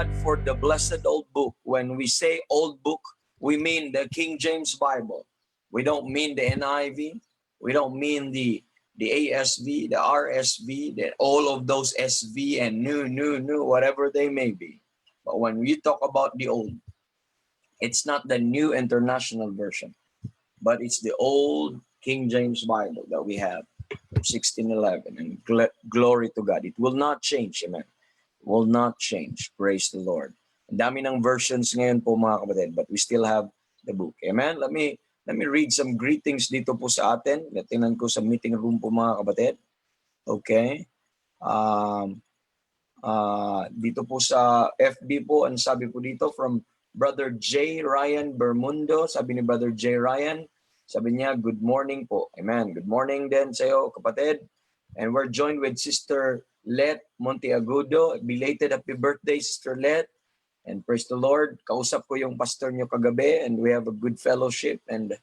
God for the blessed old book. When we say old book, we mean the King James Bible. We don't mean the NIV. We don't mean the ASV, the RSV, all of those SV and new, whatever they may be. But when we talk about the old, it's not the New International Version, but it's the old King James Bible that we have from 1611. And glory to God. It will not change, amen. It will not change. Praise the Lord. Ang dami ng versions ngayon po mga kapatid, but we still have the book. Amen. Let me read some greetings dito po sa atin. Tingnan ko sa meeting room po mga kapatid. Okay. Dito po sa FB po, ang sabi po dito from Brother J. Ryan Bermundo. Sabi ni Brother J. Ryan, sabi niya, good morning po. Amen. Good morning din sa iyo, kapatid. And we're joined with Sister Let Monteagudo. Belated happy birthday, Sister Let. And praise the Lord. Kausap ko yung pastor niyo kagabi and we have a good fellowship and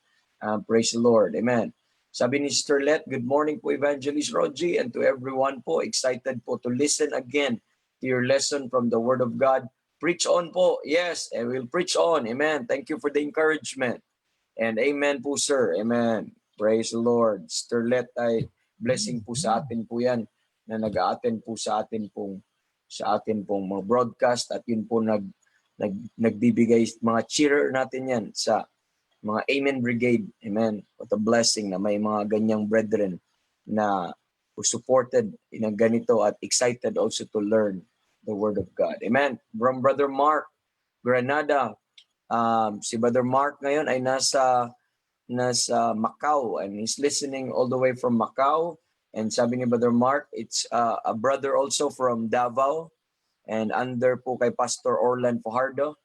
praise the Lord. Amen. Sabi ni Sister Let, good morning po Evangelist Rogie and to everyone po. Excited po to listen again to your lesson from the Word of God. Preach on po. Yes, and we'll preach on. Amen. Thank you for the encouragement. And amen po sir. Amen. Praise the Lord. Sister Let ay blessing po sa atin po yan na nag-a-attend po sa atin pong mga broadcast at yun po nagbibigay mga cheerer natin yan sa mga Amen Brigade. Amen. What a blessing na may mga ganyang brethren na supported in ganito at excited also to learn the Word of God. Amen. From Brother Mark Granada, si Brother Mark ngayon ay nasa Macau and he's listening all the way from Macau. And sabi ni Brother Mark, it's a brother also from Davao and under po kay Pastor Orlan Fajardo.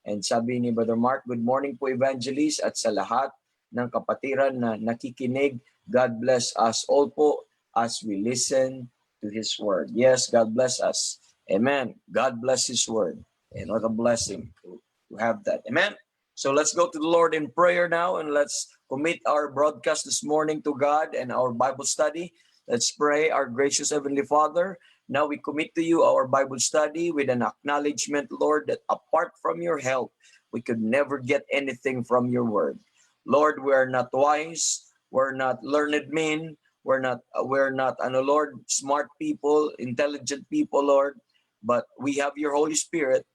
And sabi ni Brother Mark, good morning po Evangelist at sa lahat ng kapatiran na nakikinig. God bless us all po as we listen to His Word. Yes, God bless us. Amen. God bless His Word. And what a blessing to have that. Amen. So let's go to the Lord in prayer now and let's commit our broadcast this morning to God and our Bible study. Let's pray. Our gracious Heavenly Father, now we commit to you our Bible study with an acknowledgement, Lord, that apart from your help, we could never get anything from your word. Lord, we are not wise. We're not learned men. We're not, Lord, smart people, intelligent people, Lord. But we have your Holy Spirit.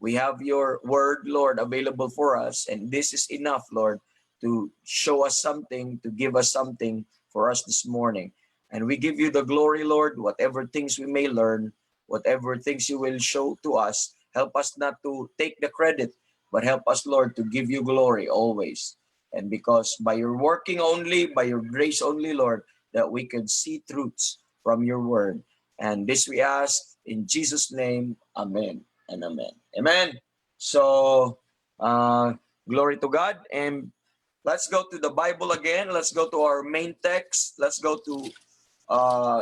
We have your word, Lord, available for us. And this is enough, Lord, to show us something, to give us something for us this morning. And we give you the glory, Lord, whatever things we may learn, whatever things you will show to us, help us not to take the credit, but help us, Lord, to give you glory always. And because by your working only, by your grace only, Lord, that we can see truths from your word. And this we ask in Jesus' name, amen and amen. Amen. So, glory to God. And let's go to the Bible again. Let's go to our main text. Let's go to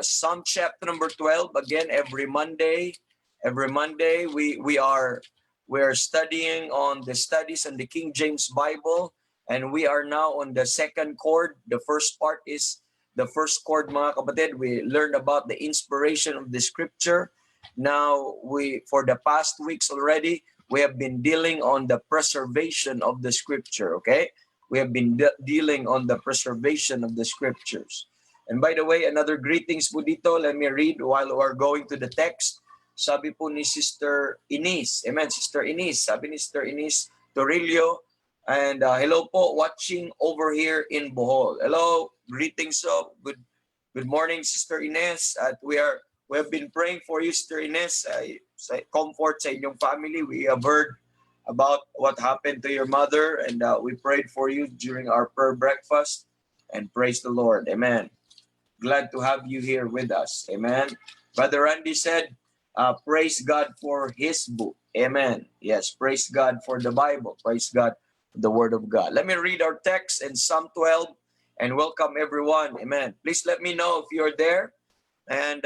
Psalm chapter number 12. Again, every Monday we are studying on the studies on the King James Bible, and we are now on the second chord. The first part is the first chord, mga kapatid. We learned about the inspiration of the scripture. Now for the past weeks already, we have been dealing on the preservation of the scripture. Okay, we have been dealing on the preservation of the scriptures. And by the way, another greetings po dito. Let me read while we're going to the text. Sabi po ni Sister Ines. Amen, Sister Ines. Sabi ni Sister Ines Torillo. And hello po, watching over here in Bohol. Hello, greetings of good morning, Sister Ines. At we have been praying for you, Sister Ines. Comfort sa inyong family. We have heard about what happened to your mother, and we prayed for you during our prayer breakfast. And praise the Lord. Amen. Glad to have you here with us. Amen. Brother Randy said, praise God for his book. Amen. Yes, praise God for the Bible. Praise God for the Word of God. Let me read our text in Psalm 12 and welcome everyone. Amen. Please let me know if you're there and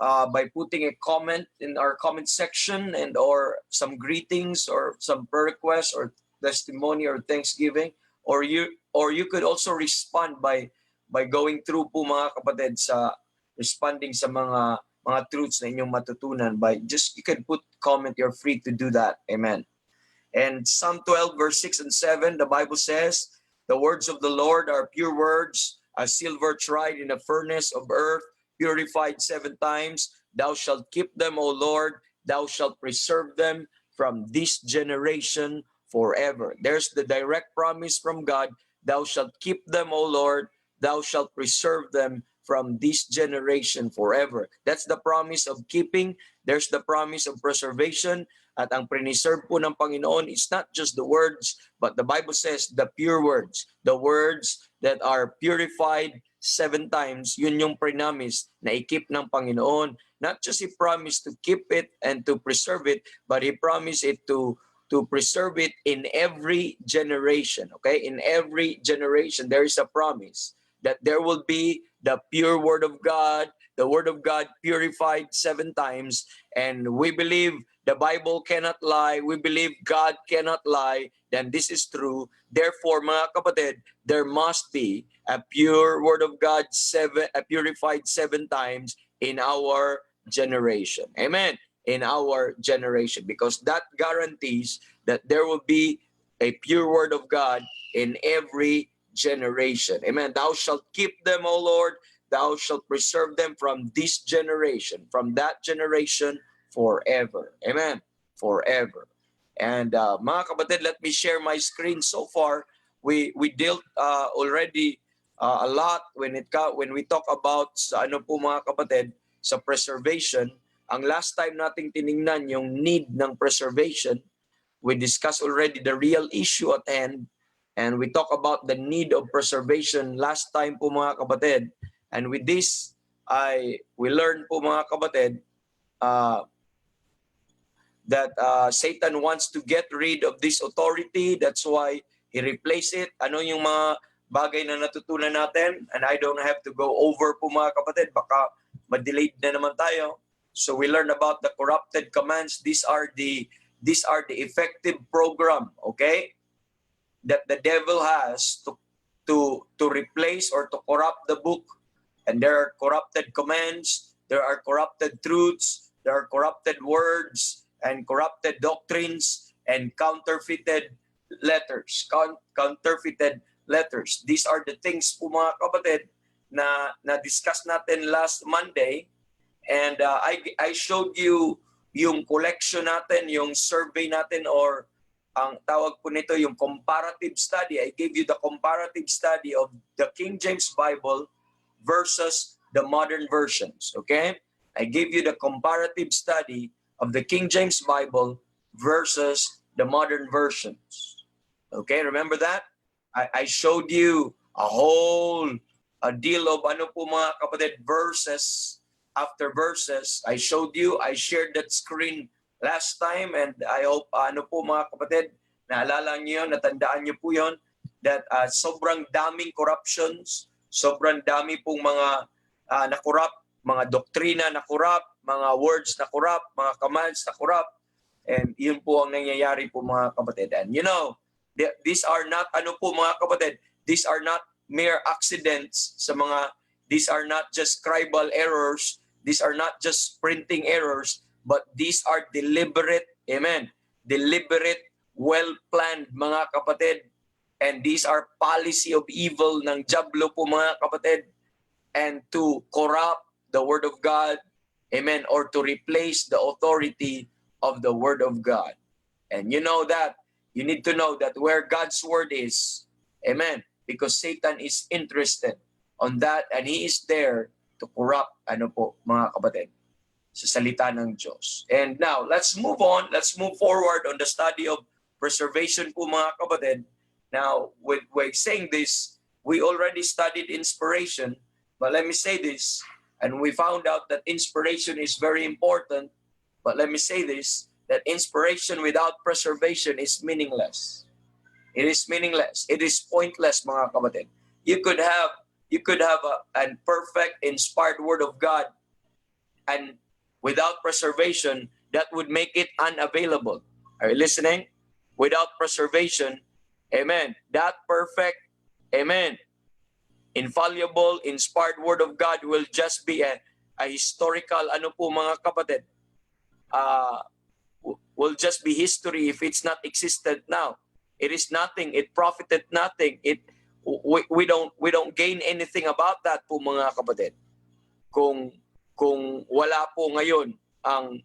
by putting a comment in our comment section and or some greetings or some prayer requests or testimony or thanksgiving, or you could also respond by going through po mga kapatid sa responding sa mga mga truths na inyong matutunan by just, you can put comment, you're free to do that. Amen. And Psalm 12 verse 6 and 7, the Bible says, the words of the Lord are pure words, as silver tried in a furnace of earth, purified 7 times. Thou shalt keep them, O Lord, thou shalt preserve them from this generation forever. There's the direct promise from God. Thou shalt keep them, O Lord, thou shalt preserve them from this generation forever. That's the promise of keeping. There's the promise of preservation. At ang preserve po ng Panginoon is not just the words, but the Bible says the pure words. The words that are purified 7 times, yun yung promise na i-keep ng Panginoon. Not just He promised to keep it and to preserve it, but He promised it to preserve it in every generation. Okay? In every generation, there is a promise that there will be the pure Word of God, the Word of God purified 7 times, and we believe the Bible cannot lie, we believe God cannot lie, then this is true. Therefore, mga kapatid, there must be a pure Word of God, purified 7 times in our generation. Amen. In our generation, because that guarantees that there will be a pure Word of God in every generation. Amen. Thou shalt keep them, O Lord, thou shalt preserve them from this generation, from that generation, forever. Amen. Forever. And mga kapatid, let me share my screen. So far, we dealt already a lot when we talk about sa ano po mga kapatid, sa preservation. Ang last time nating tiningnan yung need ng preservation, we discussed already the real issue at hand, and we talk about the need of preservation last time po mga kapatid. And with this, we learned po mga kapatid, that Satan wants to get rid of this authority. That's why he replaced it. Ano yung mga bagay na natutunan natin? And I don't have to go over po mga kapatid, baka ma-delayed na naman tayo. So we learned about the corrupted commands. These are the effective program, okay, that the devil has to replace or to corrupt the book. And there are corrupted commands, there are corrupted truths, there are corrupted words, and corrupted doctrines, and counterfeited letters. Counterfeited letters. These are the things po mga kapatid na discuss natin last Monday. And I showed you yung collection natin, yung survey natin, or ang tawag po nito yung comparative study. I gave you the comparative study of the King James Bible versus the modern versions. Okay? I gave you the comparative study of the King James Bible versus the modern versions. Okay, remember that? I showed you a deal of ano po mga kapatid, verses after verses. I showed you, I shared that screen last time, and I hope ano po mga kapatid, naalala niyo yun, natandaan niyo po yun, that sobrang daming corruptions, sobrang dami pong mga na-corrupt, mga doktrina na-corrupt, mga words na corrupt, mga commands na corrupt, and yun po ang nangyayari po mga kapatid. And you know, these are not, ano po mga kapatid, these are not mere accidents these are not just scribal errors, these are not just printing errors, but these are deliberate, amen, deliberate, well-planned mga kapatid, and these are policy of evil ng dyablo po mga kapatid, and to corrupt the Word of God, amen, or to replace the authority of the Word of God. And you know that, you need to know that where God's Word is, amen, because Satan is interested on that, and he is there to corrupt, ano po, mga kapatid, sa salita ng Diyos. And now, let's move on, let's move forward on the study of preservation po mga kapatid. Now, with saying this, we already studied inspiration, but let me say this, and we found out that inspiration is very important, but let me say this, that inspiration without preservation is meaningless. It is meaningless. It is pointless, mga kapatid. You could have a perfect, inspired Word of God, and without preservation, that would make it unavailable. Are you listening? Without preservation, amen, that perfect, amen, infallible, inspired Word of God will just be a historical, ano po mga kapatid, will just be history if it's not existed now. It is nothing. It profited nothing. We don't gain anything about that po mga kapatid. Kung wala po ngayon ang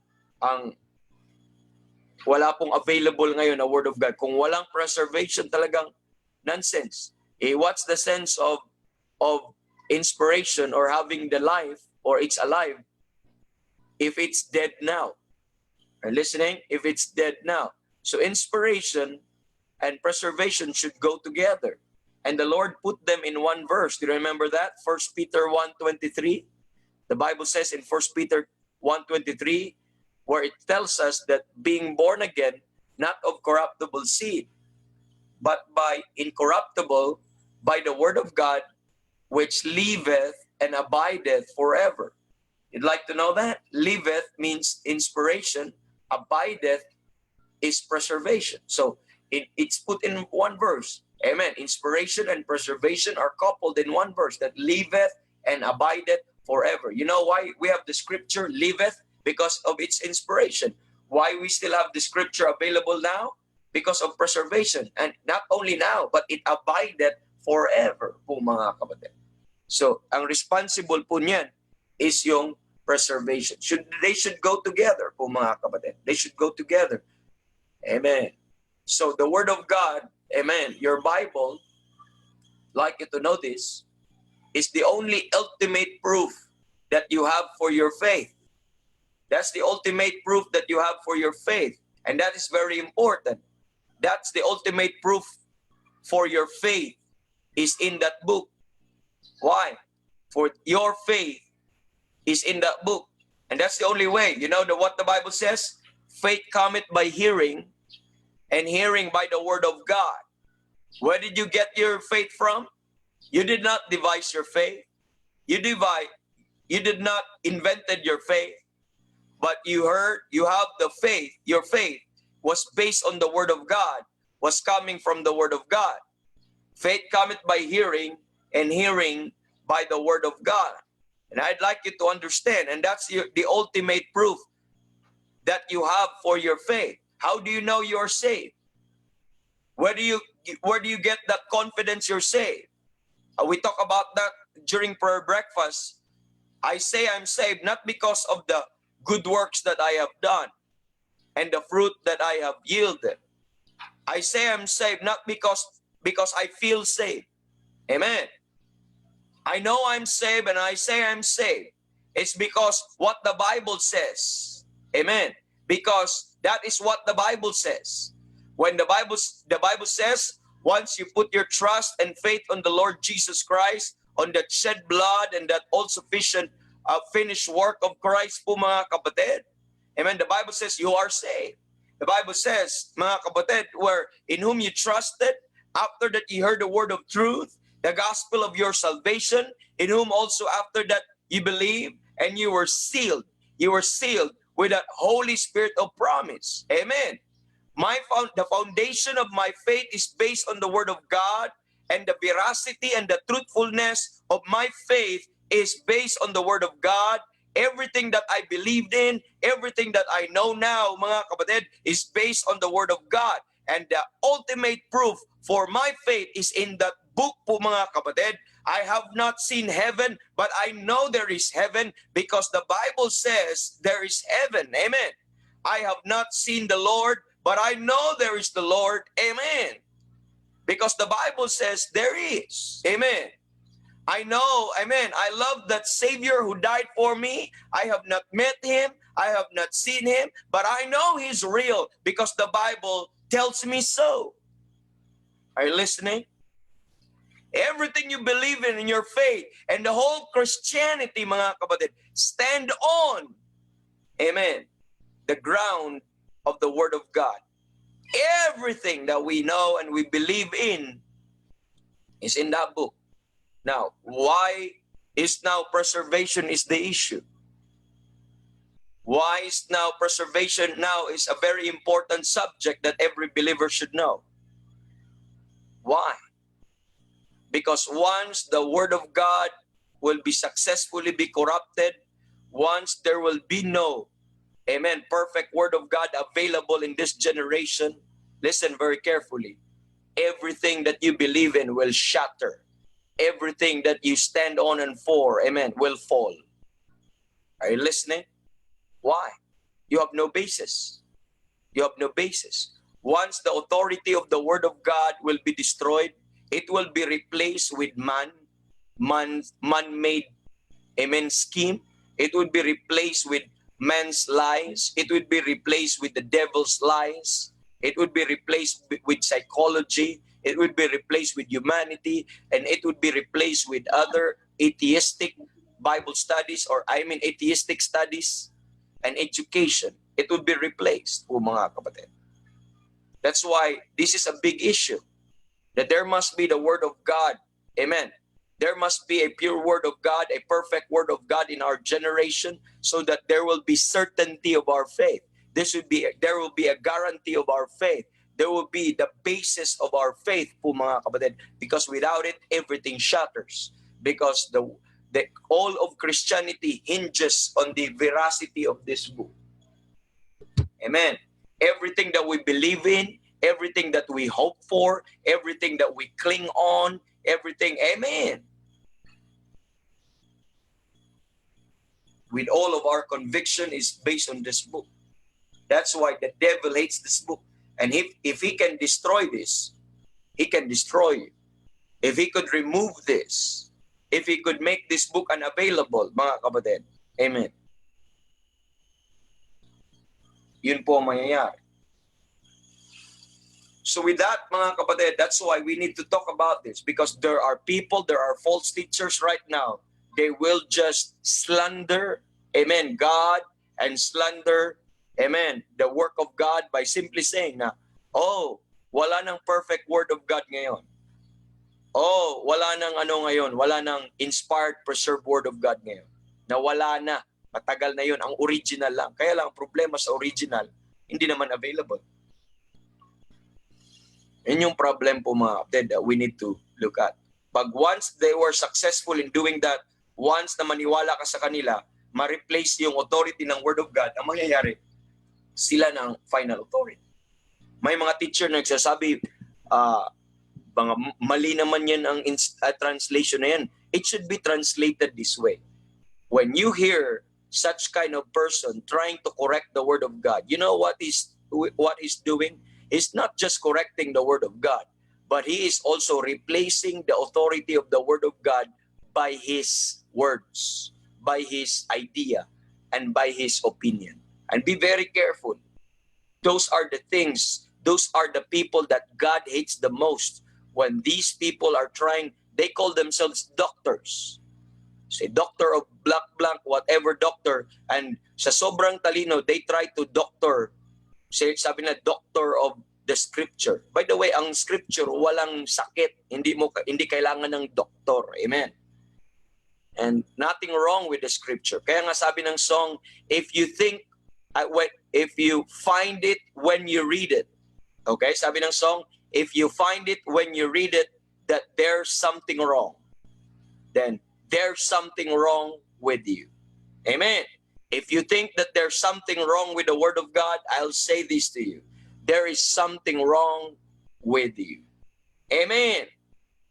wala pong available ngayon na Word of God. Kung walang preservation, talagang nonsense. What's the sense of inspiration or having the life, or it's alive, if it's dead now? Are you listening? If it's dead now. So inspiration and preservation should go together. And the Lord put them in one verse. Do you remember that? 1 Peter 1:23. The Bible says in 1 Peter 1:23, where it tells us that being born again, not of corruptible seed, but by incorruptible, by the word of God, which liveth and abideth forever. You'd like to know that? Liveth means inspiration, abideth is preservation. So it's put in one verse. Amen. Inspiration and preservation are coupled in one verse, that liveth and abideth forever. You know why we have the scripture liveth? Because of its inspiration. Why we still have the scripture available now? Because of preservation. And not only now, but it abideth forever po mga kapatid. So, ang responsible po niyan is yung preservation. They should go together po mga kapatid. They should go together. Amen. So, the Word of God, amen, your Bible, like you to know this, is the only ultimate proof that you have for your faith. That's the ultimate proof that you have for your faith. And that is very important. That's the ultimate proof for your faith is in that book. Why? For your faith is in that book. And that's the only way. You know what the Bible says? Faith cometh by hearing, and hearing by the word of God. Where did you get your faith from? You did not devise your faith. You did not invented your faith. But you have the faith. Your faith was based on the word of God, was coming from the word of God. Faith cometh by hearing, and hearing by the word of God. And I'd like you to understand, and that's the ultimate proof that you have for your faith. How do you know you're saved? Where do you get that confidence you're saved? We talk about that during prayer breakfast. I say I'm saved not because of the good works that I have done and the fruit that I have yielded. I say I'm saved not because I feel saved. Amen. I know I'm saved, and I say I'm saved. It's because what the Bible says. Amen. Because that is what the Bible says. When the Bible says, once you put your trust and faith on the Lord Jesus Christ, on that shed blood and that all-sufficient finished work of Christ po mga kapatid. Amen. The Bible says you are saved. The Bible says, mga kapatid, where in whom you trusted, after that you heard the word of truth, the gospel of your salvation, in whom also after that you believe, and you were sealed. You were sealed with that Holy Spirit of promise. Amen. The foundation of my faith is based on the word of God, and the veracity and the truthfulness of my faith is based on the word of God. Everything that I believed in, everything that I know now, mga kapatid, is based on the word of God. And the ultimate proof for my faith is in that book po mga kapatid. I have not seen heaven, but I know there is heaven because the Bible says there is heaven. Amen. I have not seen the Lord, but I know there is the Lord. Amen. Because the Bible says there is. Amen. I know, amen, I love that Savior who died for me. I have not met him. I have not seen him. But I know he's real because the Bible tells me so. Are you listening? Everything you believe in your faith and the whole Christianity, mga kapatid, stand on, amen, the ground of the Word of God. Everything that we know and we believe in is in that book. Now, why is now preservation is the issue? Why is now preservation now is a very important subject that every believer should know? Why? Because once the word of God will be successfully be corrupted, once there will be no, amen, perfect word of God available in this generation, listen very carefully. Everything that you believe in will shatter. Everything that you stand on and for, amen, will fall. Are you listening? Why? You have no basis. You have no basis. Once the authority of the word of God will be destroyed, it will be replaced with man-made, amen, scheme. It would be replaced with man's lies. It would be replaced with the devil's lies. It would be replaced with psychology. It would be replaced with humanity. And it would be replaced with other atheistic Bible studies, or atheistic studies and education. It would be replaced, po mga kapatid. That's why this is a big issue. That there must be the word of God. Amen. There must be a pure word of God, a perfect word of God in our generation, so that there will be certainty of our faith. There will be a guarantee of our faith. There will be the basis of our faith, po mga kapatid. Because without it, everything shatters. Because all of Christianity hinges on the veracity of this book. Amen. Everything that we believe in, everything that we hope for, everything that we cling on, everything, amen. With all of our conviction is based on this book. That's why the devil hates this book. And if he can destroy this, he can destroy you. If he could remove this, if he could make this book unavailable, mga kapatid, amen. Yun po ang mangyayari. So with that, mga kapatid, that's why we need to talk about this, because there are false teachers right now. They will just slander, amen, God, and slander, amen, the work of God by simply saying na, oh, wala nang perfect word of God ngayon. Oh, wala nang ngayon, wala nang inspired, preserved word of God ngayon. Na wala na, matagal na yun, ang original lang. Kaya lang, ang problema sa original, hindi naman available. Yun yung problem po mga kapatid that we need to look at. Pag once they were successful in doing that, once na maniwala ka sa kanila, ma-replace yung authority ng Word of God, ang mangyayari, sila ng final authority. May mga teacher na nagsasabi, mali naman yan ang translation na yan. It should be translated this way. When you hear such kind of person trying to correct the Word of God, you know what he's doing? He's not just correcting the Word of God, but he is also replacing the authority of the Word of God by his words, by his idea, and by his opinion. And be very careful. Those are the things, those are the people that God hates the most. When these people are trying, they call themselves doctors. Say, doctor of blank, whatever doctor. And sa sobrang talino, they try to doctor. Sabi na, doctor of the scripture. By the way, ang scripture, walang sakit. Hindi kailangan ng doktor. Amen. And nothing wrong with the scripture. Kaya nga sabi ng song, if you find it when you read it. Okay, sabi ng song, if you find it when you read it that there's something wrong, then there's something wrong with you. Amen. If you think that there's something wrong with the Word of God, I'll say this to you. There is something wrong with you. Amen.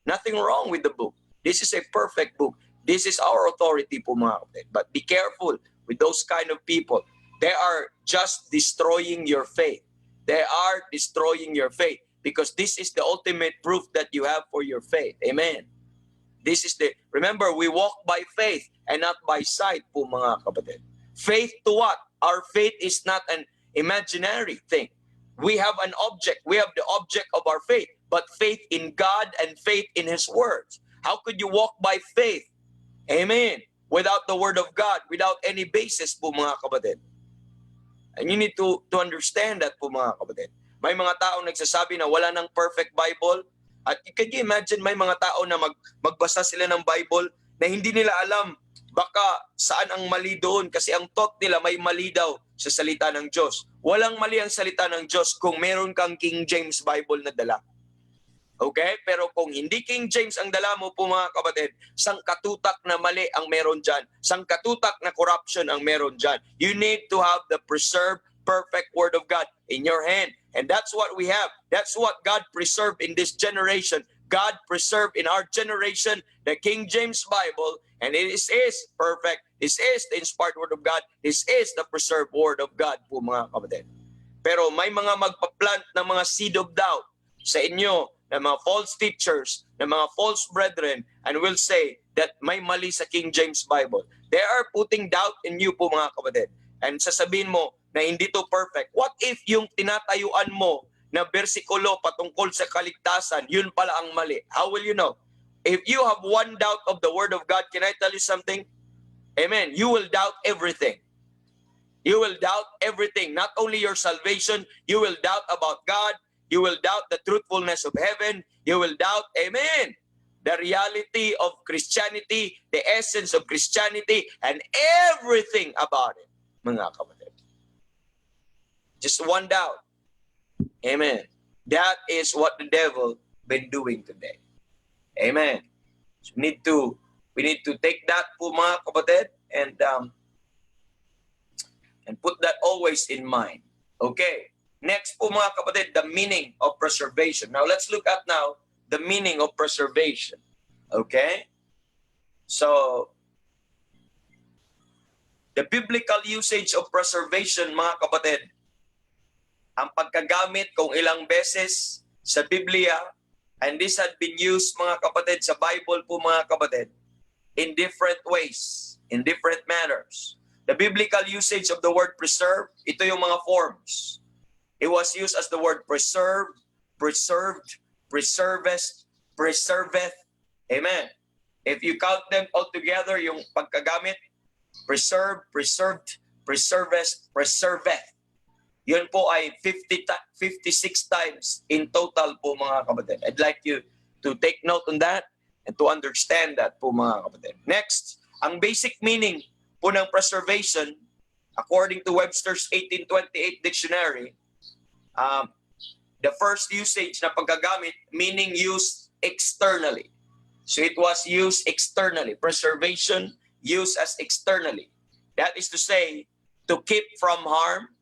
Nothing wrong with the book. This is a perfect book. This is our authority po mga kapatid. But be careful with those kind of people. They are just destroying your faith. They are destroying your faith because this is the ultimate proof that you have for your faith. Amen. Remember, we walk by faith and not by sight po mga kapatid. Faith to what? Our faith is not an imaginary thing. We have an object. We have the object of our faith, but faith in God and faith in His words. How could you walk by faith? Amen. Without the Word of God, without any basis po mga kapatid. And you need to understand that po mga kapatid. May mga tao nagsasabi na wala ng perfect Bible. At can you imagine may mga tao na magbasa sila ng Bible na hindi nila alam baka saan ang mali doon kasi ang thought nila may mali daw sa salita ng Diyos. Walang mali ang salita ng Diyos kung meron kang King James Bible na dala. Okay? Pero kung hindi King James ang dala mo po mga kapatid, sangkatutak na mali ang meron dyan. Sangkatutak na corruption ang meron dyan. You need to have the preserved, perfect Word of God in your hand. And that's what we have. That's what God preserved in this generation. God preserved in our generation the King James Bible, and it is perfect. This is the inspired Word of God. This is the preserved Word of God po mga kapatid. Pero may mga magpa-plant ng mga seed of doubt sa inyo, ng mga false teachers, ng mga false brethren, and will say that may mali sa King James Bible. They are putting doubt in you po mga kapatid. And sasabihin mo na hindi to perfect. What if yung tinatayuan mo na bersikulo patungkol sa kaligtasan, yun pala ang mali? How will you know? If you have one doubt of the Word of God, can I tell you something? Amen. You will doubt everything. You will doubt everything. Not only your salvation, you will doubt about God. You will doubt the truthfulness of heaven. You will doubt, amen, the reality of Christianity, the essence of Christianity, and everything about it, mga kapatid. Just one doubt. Amen. That is what the devil been doing today. Amen. So we need to take that po mga kapatid and put that always in mind. Okay. Next po mga kapatid, the meaning of preservation. Now let's look at now the meaning of preservation. Okay? So, the biblical usage of preservation mga kapatid, ang pagkagamit kung ilang beses sa Biblia, and this had been used mga kapatid sa Bible po mga kapatid, in different ways, in different manners. The biblical usage of the word preserve, ito yung mga forms. It was used as the word preserve, preserved, preservest, preserveth. Amen. If you count them all together, yung pagkagamit, preserve, preserved, preservest, preserveth. Yun po ay 56 times in total po mga kapatid. I'd like you to take note on that and to understand that po mga kapatid. Next, ang basic meaning po ng preservation, according to Webster's 1828 dictionary, the first usage na pagkagamit, meaning used externally. So it was used externally. Preservation used as externally. That is to say, to keep from harm,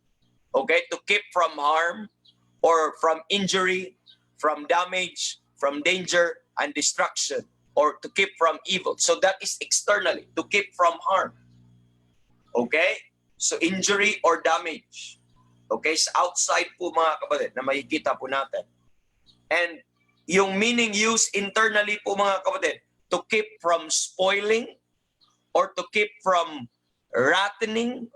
okay, to keep from harm or from injury, from damage, from danger and destruction, or to keep from evil. So that is externally, to keep from harm. Okay? So injury or damage. Okay, sa outside po mga kapatid na makikita po natin. And yung meaning used internally po mga kapatid, to keep from spoiling or to keep from rotting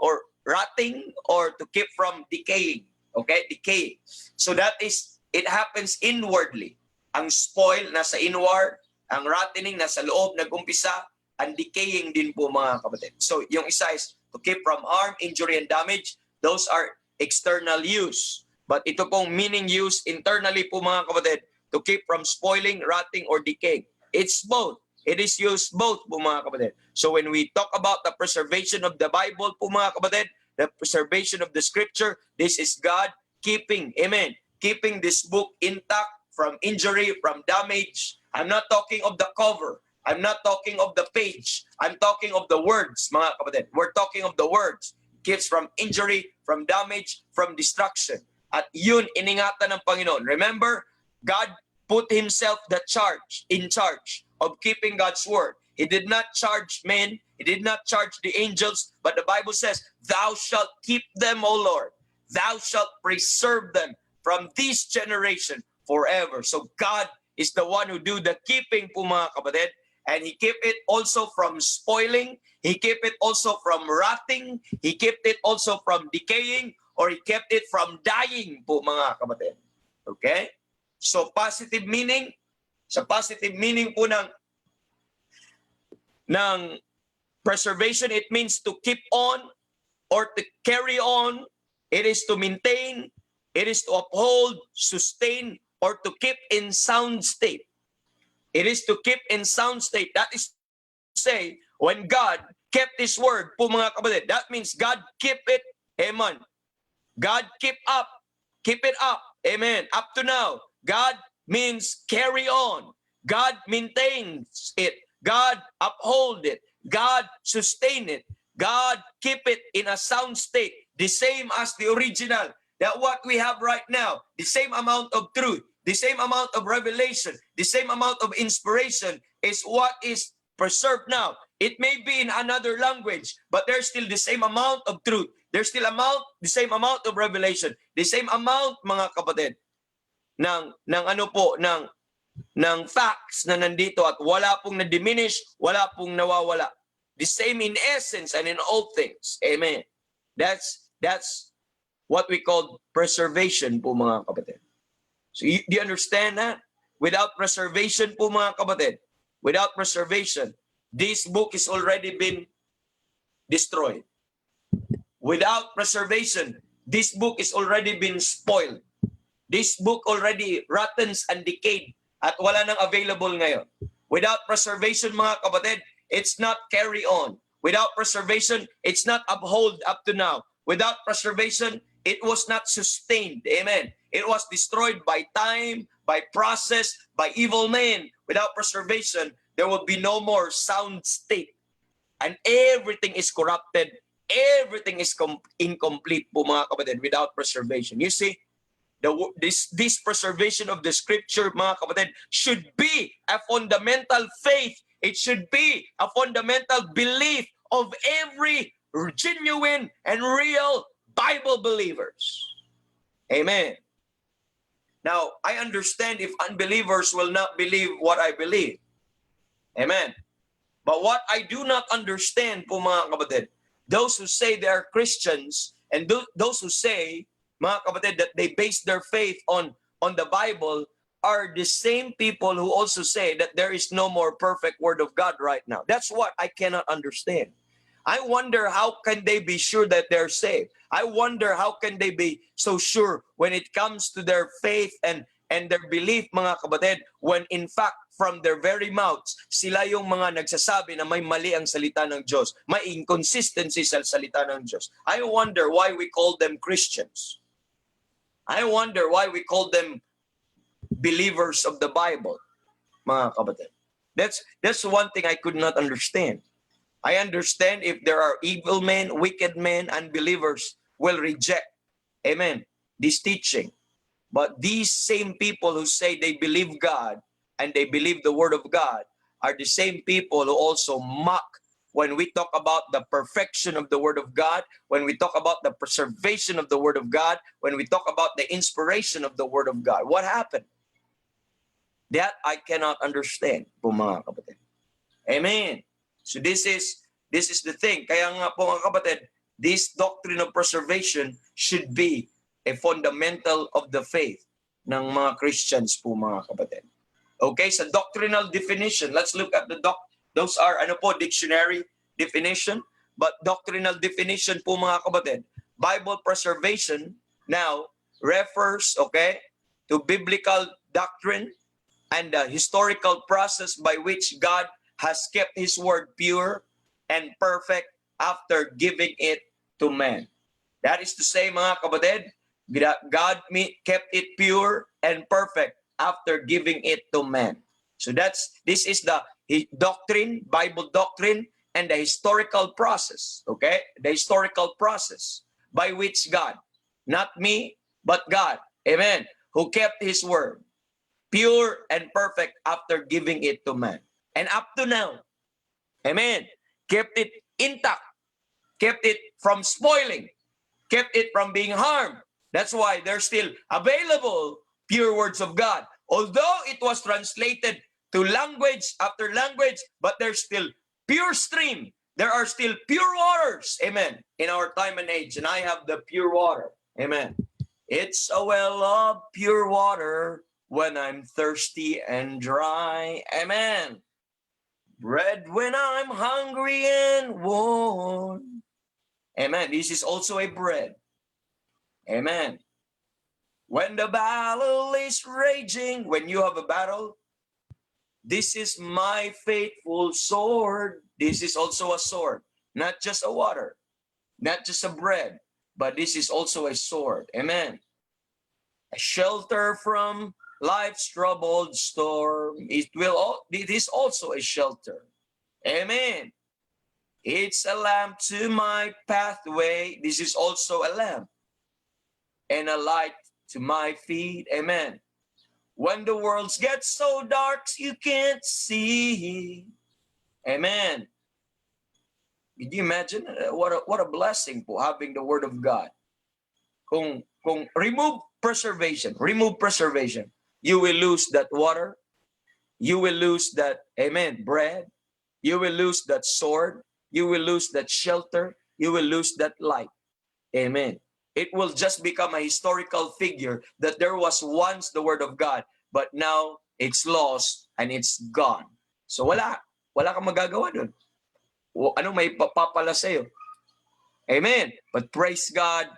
or to keep from decaying. Okay, decay. So that is, it happens inwardly. Ang spoil nasa inward, ang rotting nasa loob, nag-umpisa, and decaying din po mga kapatid. So yung isa is to keep from harm, injury, and damage. Those are external use. But ito pong meaning use internally po mga kapatid, to keep from spoiling, rotting, or decaying. It's both. It is used both po mga kapatid. So when we talk about the preservation of the Bible po mga kapatid, the preservation of the scripture, this is God keeping, amen, keeping this book intact from injury, from damage. I'm not talking of the cover. I'm not talking of the page. I'm talking of the words, mga kapatid. We're talking of the words. Keeps from injury, from damage, from destruction. At yun, iningatan ng Panginoon. Remember, God put Himself in charge of keeping God's word. He did not charge men. He did not charge the angels. But the Bible says, Thou shalt keep them, O Lord. Thou shalt preserve them from this generation forever. So God is the one who do the keeping po mga kapatid. And He kept it also from spoiling. He kept it also from rotting. He kept it also from decaying. Or He kept it from dying po mga kapatid. Okay? So positive meaning, sa positive meaning po ng preservation, it means to keep on or to carry on. It is to maintain. It is to uphold, sustain, or to keep in sound state. It is to keep in sound state. That is to say, when God kept His word, po mga kapatid, that means God keep it, amen. God keep it up, amen. Up to now, God means carry on. God maintains it. God uphold it. God sustain it. God keep it in a sound state, the same as the original. That what we have right now, the same amount of truth, the same amount of revelation, the same amount of inspiration is what is preserved now. It may be in another language, but there's still the same amount of truth. There's still the same amount of revelation, the same amount, mga kapatid, ng facts na nandito at wala pong na-diminish, wala pong nawawala. The same in essence and in all things. Amen. That's what we call preservation po, mga kapatid. So do you understand that? Without preservation po, mga kapatid, without preservation, this book is already been destroyed. Without preservation, this book is already been spoiled. This book already rottens and decayed at wala nang available ngayon. Without preservation, mga kapatid, it's not carry on. Without preservation, it's not uphold up to now. Without preservation, it was not sustained. Amen. It was destroyed by time, by process, by evil men. Without preservation, there will be no more sound state. And everything is corrupted. Everything is incomplete po, mga kapatid, without preservation. You see, this preservation of the scripture, mga kapatid, should be a fundamental faith. It should be a fundamental belief of every genuine and real Bible believers. Amen. Now, I understand if unbelievers will not believe what I believe. Amen. But what I do not understand po, mga kapatid, those who say they are Christians and those who say, mga kapatid, that they base their faith on the Bible are the same people who also say that there is no more perfect word of God right now. That's what I cannot understand. I wonder how can they be sure that they're saved. I wonder how can they be so sure when it comes to their faith and their belief, mga kapatid, when in fact from their very mouths, sila yung mga nagsasabi na may mali ang salita ng Diyos, may inconsistency sa salita ng Diyos. I wonder why we call them Christians. I wonder why we call them believers of the Bible, mga kapatid. That's one thing I could not understand. I understand if there are evil men, wicked men, unbelievers will reject, amen, this teaching. But these same people who say they believe God and they believe the word of God are the same people who also mock when we talk about the perfection of the word of God, when we talk about the preservation of the word of God, when we talk about the inspiration of the word of God. What happened? That I cannot understand po, mga kapatid. Amen. So this is the thing. Kaya nga po, mga kapatid, this doctrine of preservation should be a fundamental of the faith ng mga Christians po, mga kapatid. Okay, sa doctrinal definition, let's look at those are dictionary definition, but doctrinal definition po, mga kapatid. Bible preservation now refers, okay, to biblical doctrine and the historical process by which God has kept his word pure and perfect after giving it to man. That is to say, mga kapatid, God kept it pure and perfect after giving it to man. So this is the doctrine, Bible doctrine, and the historical process, okay? The historical process by which God, not me, but God, amen, who kept his word pure and perfect after giving it to man. And up to now, amen, kept it intact, kept it from spoiling, kept it from being harmed. That's why there's still available pure words of God. Although it was translated to language after language, but there's still pure stream. There are still pure waters, amen, in our time and age. And I have the pure water, amen. It's a well of pure water when I'm thirsty and dry, amen. Bread when I'm hungry and warm. Amen. This is also a bread. Amen. When the battle is raging, when you have a battle, this is my faithful sword. This is also a sword, not just a water, not just a bread, but this is also a sword. Amen. A shelter from life's troubled storm. It is also a shelter. Amen. It's a lamp to my pathway. This is also a lamp and a light to my feet. Amen. When the world gets so dark you can't see. Amen. Did you imagine? What a blessing po having the Word of God. Kung remove preservation, you will lose that water. You will lose that, amen, bread. You will lose that sword. You will lose that shelter. You will lose that light. Amen. It will just become a historical figure that there was once the Word of God, but now it's lost and it's gone. So wala kang magagawa dun. Ano may papapala sa'yo? Amen. But praise God,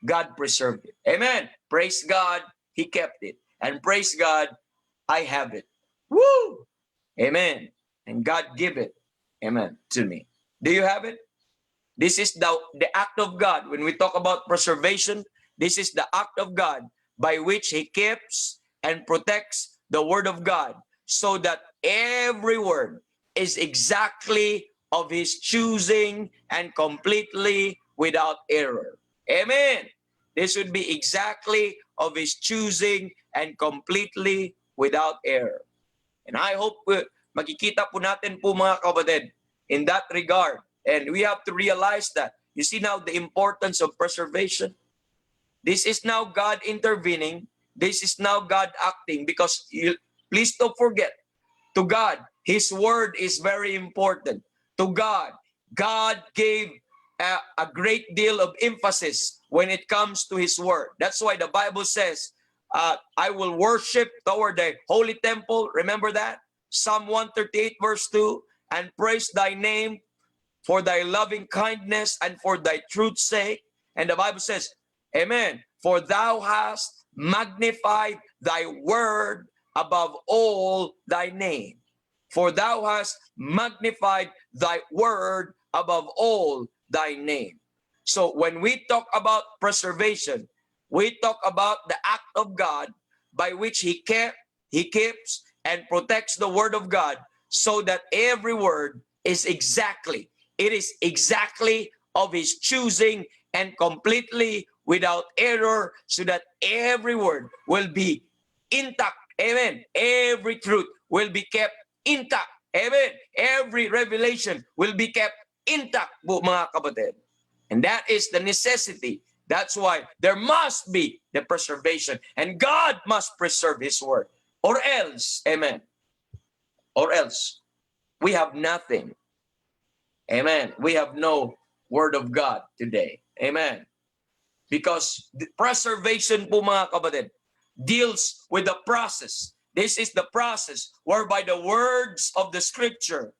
God preserved it. Amen. Praise God, He kept it. And praise God, I have it. Woo! Amen. And God give it, amen, to me. Do you have it? This is the act of God. When we talk about preservation, this is the act of God by which He keeps and protects the Word of God so that every word is exactly of His choosing and completely without error. Amen. This would be exactly of His choosing and completely without error. And I hope makikita po natin po mga kapatid in that regard. And we have to realize that. You see now the importance of preservation. This is now God intervening. This is now God acting because please don't forget, to God, His word is very important. To God, God gave a great deal of emphasis when it comes to His word. That's why the Bible says, I will worship toward the holy temple. Remember that? Psalm 138 verse 2, and praise thy name for thy loving kindness and for thy truth's sake. And the Bible says, amen, for thou hast magnified thy word above all thy name. For thou hast magnified thy word above all thy name. So when we talk about preservation, we talk about the act of God by which He keeps and protects the word of God so that every word is exactly of His choosing and completely without error, so that every word will be intact. Amen. Every truth will be kept intact. Amen. Every revelation will be kept intact, mga kapatid. And that is the necessity. That's why there must be the preservation. And God must preserve His word. Or else, amen, or else, we have nothing. Amen. We have no word of God today. Amen. Because the preservation po mga kapatid deals with the process. This is the process whereby the words of the scripture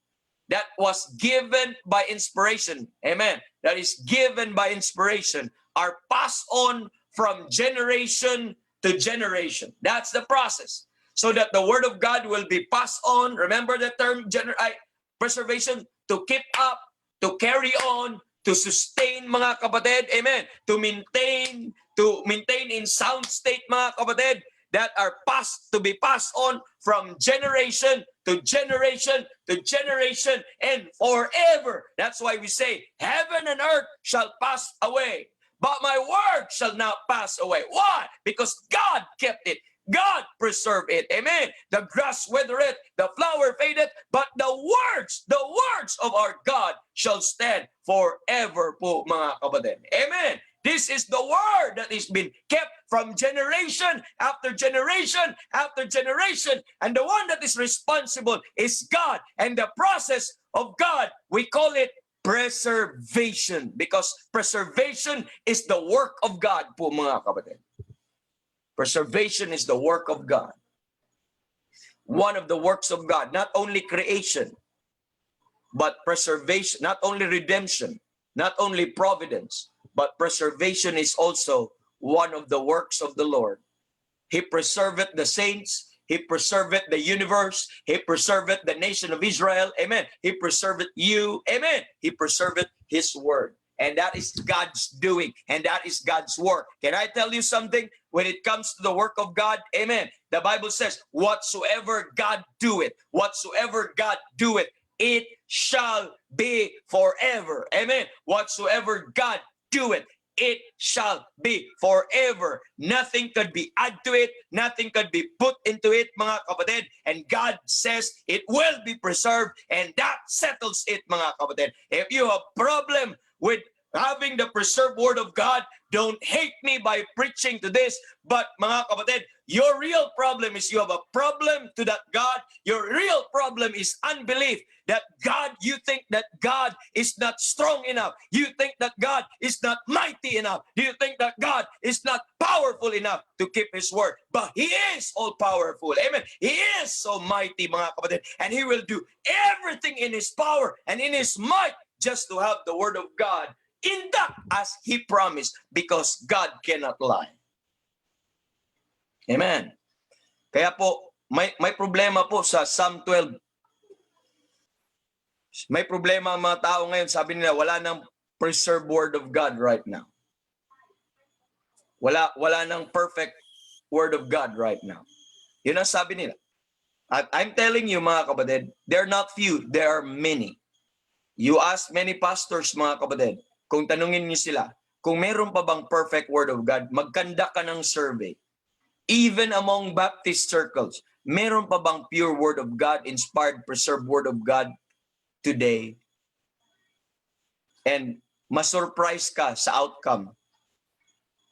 that was given by inspiration, amen, that is given by inspiration, are passed on from generation to generation. That's the process. So that the word of God will be passed on. Remember the term preservation, to keep up, to carry on, to sustain mga kapatid, amen, to maintain in sound state mga kapatid, that are to be passed on from generation to generation to generation and forever. That's why we say, heaven and earth shall pass away, but my word shall not pass away. Why? Because God kept it. God preserved it. Amen. The grass withereth, the flower fadeth, but the words of our God shall stand forever po mga kapatid. Amen. This is the word that has been kept from generation after generation after generation. And the one that is responsible is God. And the process of God, we call it preservation. Because preservation is the work of God po mga kapatid. Preservation is the work of God. One of the works of God, not only creation, but preservation, not only redemption, not only providence, but preservation is also one of the works of the Lord. He preserveth the saints. He preserveth the universe. He preserveth the nation of Israel. Amen. He preserveth you. Amen. He preserveth His word. And that is God's doing. And that is God's work. Can I tell you something? when it comes to the work of God, amen, the Bible says, whatsoever God doeth, it shall be forever. Amen. Whatsoever God doeth, it shall be forever. Nothing could be added to it. Nothing could be put into it, mga kapatid. And God says it will be preserved, and that settles it, mga kapatid. If you have problem with having the preserved word of God, don't hate me by preaching to this, but mga kapatid, your real problem is you have a problem to that God. Your real problem is unbelief. That God, you think that God is not strong enough. You think that God is not mighty enough. You think that God is not powerful enough to keep His word. But He is all powerful. Amen. He is so mighty, mga kapatid. And He will do everything in His power and in His might just to have the word of God intact as He promised, because God cannot lie. Amen. Kaya po, may problema po sa Psalm 12. May problema ang mga tao ngayon. Sabi nila, wala nang preserved word of God right now. Wala nang perfect word of God right now. Yun ang sabi nila. At I'm telling you, mga kapatid, they're not few, there are many. You ask many pastors, mga kapatid, kung tanungin niyo sila, kung meron pa bang perfect word of God, magkanda ka ng survey. Even among Baptist circles, meron pa bang pure word of God, inspired, preserved word of God today? And masurprise ka sa outcome.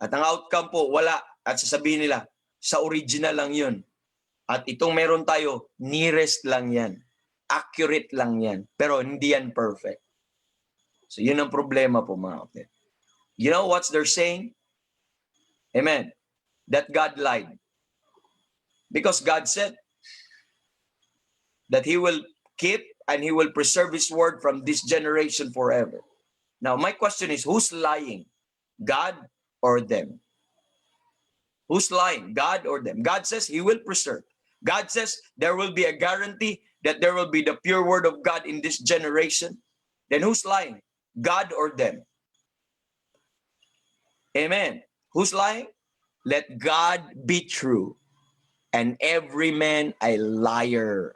At ang outcome po, wala. At sasabihin nila, sa original lang yun. At itong meron tayo, nearest lang yan. Accurate lang yan. Pero hindi yan perfect. So yun ang problema po, mga kapatid. You know what they're saying? Amen. That God lied. Because God said that He will keep and He will preserve His word from this generation forever. Now, my question is, who's lying? God or them? Who's lying? God or them? God says He will preserve. God says there will be a guarantee that there will be the pure word of God in this generation. Then who's lying? God or them? Amen. Who's lying? Let God be true and every man a liar.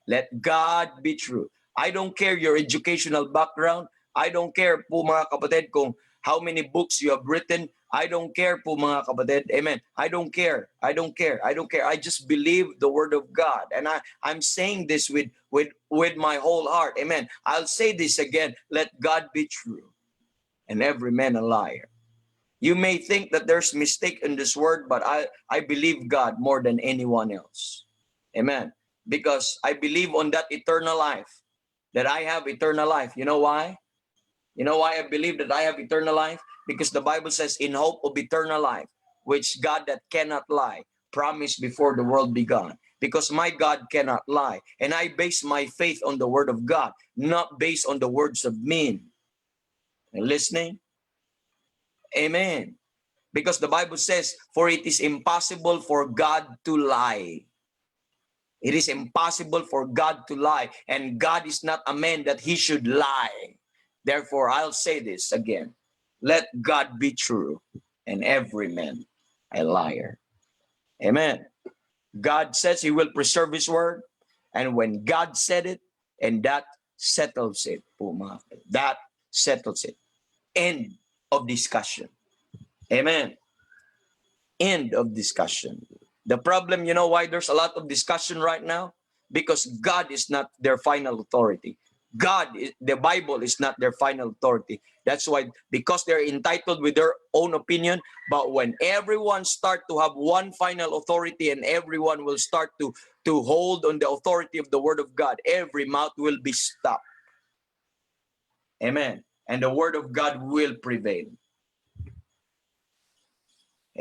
Let God be true. I don't care your educational background. I don't care po, mga kapatid, kung how many books you have written. I don't care po, mga kapatid. Amen. I don't care. I don't care. I don't care. I just believe the word of God. And I'm saying this with my whole heart. Amen. I'll say this again. Let God be true and every man a liar. You may think that there's mistake in this word, but I believe God more than anyone else. Amen. Because I believe on that eternal life, that I have eternal life. You know why? You know why I believe that I have eternal life? Because the Bible says, in hope of eternal life, which God that cannot lie, promised before the world began. Because my God cannot lie. And I base my faith on the word of God, not based on the words of men. Are you listening? Amen. Because the Bible says, for it is impossible for God to lie. It is impossible for God to lie. And God is not a man that He should lie. Therefore, I'll say this again. Let God be true and every man a liar. Amen. God says He will preserve His word. And when God said it, and that settles it. That settles it. End of discussion. Amen. End of discussion. The problem, you know why there's a lot of discussion right now? Because God is not their final authority. The Bible is not their final authority. That's why, because they're entitled with their own opinion, but when everyone start to have one final authority and everyone will start to hold on the authority of the word of God, every mouth will be stopped. Amen. And the word of God will prevail.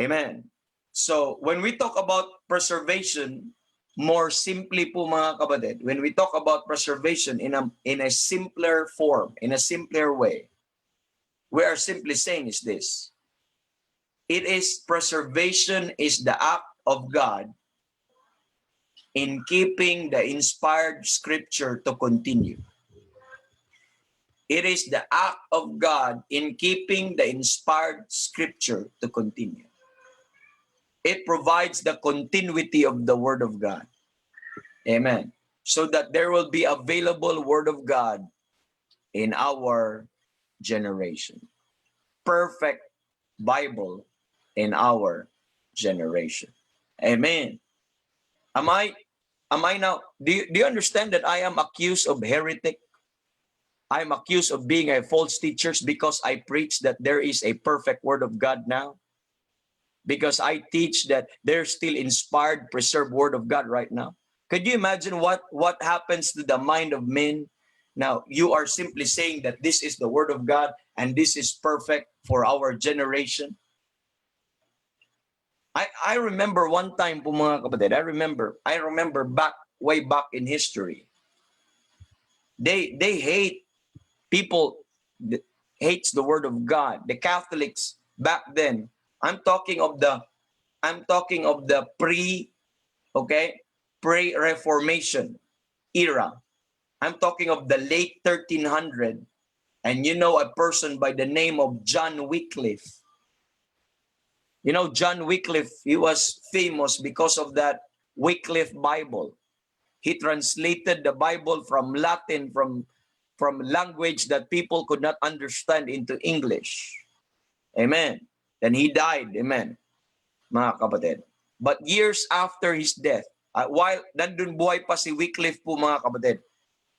Amen. So, when we talk about preservation, more simply po, mga kapatid, when we talk about preservation in a simpler form, in a simpler way, we are simply saying is this. It is preservation is the act of God in keeping the inspired scripture to continue. It is the act of God in keeping the inspired scripture to continue. It provides the continuity of the Word of God. Amen. So that there will be available Word of God in our generation. Perfect Bible in our generation. Amen. Am I now, do you understand that I am accused of heretic? I am accused of being a false teacher because I preach that there is a perfect Word of God now? Because I teach that there's still inspired, preserved Word of God right now? Could you imagine what happens to the mind of men? Now, you are simply saying that this is the Word of God and this is perfect for our generation. I remember one time po mga kapatid, I remember way back in history. They hate people hates the Word of God. The Catholics back then, I'm talking of the pre-Reformation era. I'm talking of the late 1300, and you know a person by the name of John Wycliffe. You know John Wycliffe, he was famous because of that Wycliffe Bible. He translated the Bible from Latin, from language that people could not understand, into English. Amen. Then he died. Amen. Mga kapatid. But years after his death, while nandun buhay pa si Wycliffe po mga kapatid,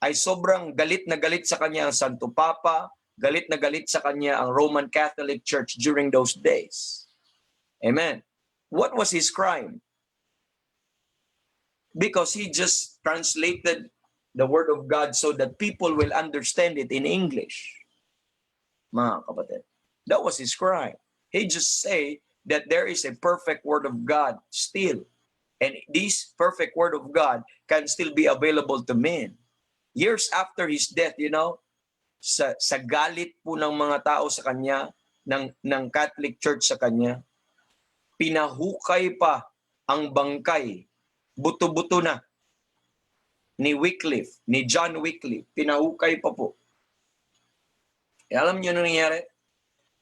ay sobrang galit na galit sa kanya ang Santo Papa, galit na galit sa kanya ang Roman Catholic Church during those days. Amen. What was his crime? Because he just translated the Word of God so that people will understand it in English. Mga kapatid, that was his crime. He just say that there is a perfect Word of God still. And this perfect Word of God can still be available to men. Years after his death, you know, sa galit po ng mga tao sa kanya, ng Catholic Church sa kanya, pinahukay pa ang bangkay, buto-buto na, ni Wycliffe, ni John Wycliffe, pinahukay pa po. E alam niyo ano nangyari?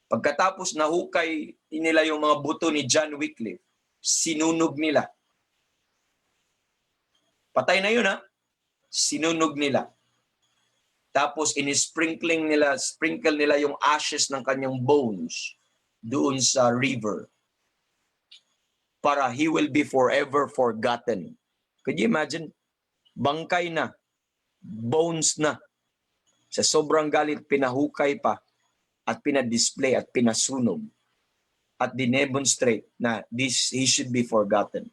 Pagkatapos nahukay nila yung mga buto ni John Wycliffe, sinunog nila. Patay na yun, ha? Sinunog nila. Tapos sprinkle nila yung ashes ng kanyang bones doon sa river para he will be forever forgotten. Could you imagine? Bangkay na, bones na. Sa sobrang galit, pinahukay pa at pinadisplay at pinasunog at dinemonstrate na he should be forgotten.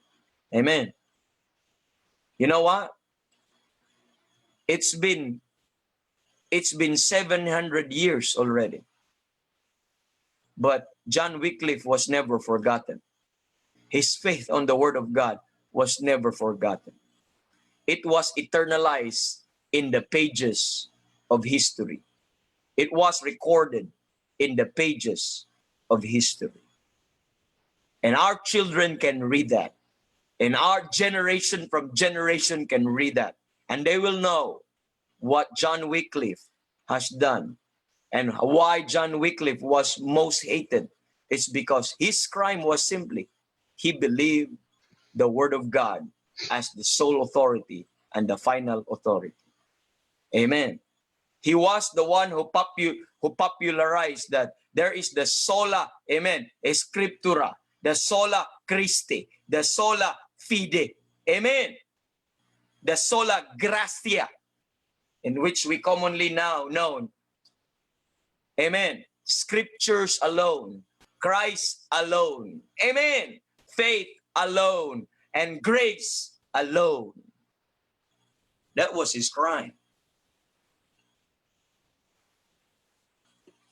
Amen. You know what? It's been 700 years already. But John Wycliffe was never forgotten. His faith on the Word of God was never forgotten. It was eternalized in the pages of history. It was recorded in the pages of history. And our children can read that. And our generation from generation can read that. And they will know what John Wycliffe has done and why John Wycliffe was most hated. It's because his crime was simply he believed the Word of God as the sole authority and the final authority. Amen. He was the one who popularized that there is the sola, amen, scriptura, the sola Christi, the sola fide, amen, the sola gratia, in which we commonly now known, amen, scriptures alone, Christ alone, amen, faith alone, and grace alone. That was his crime.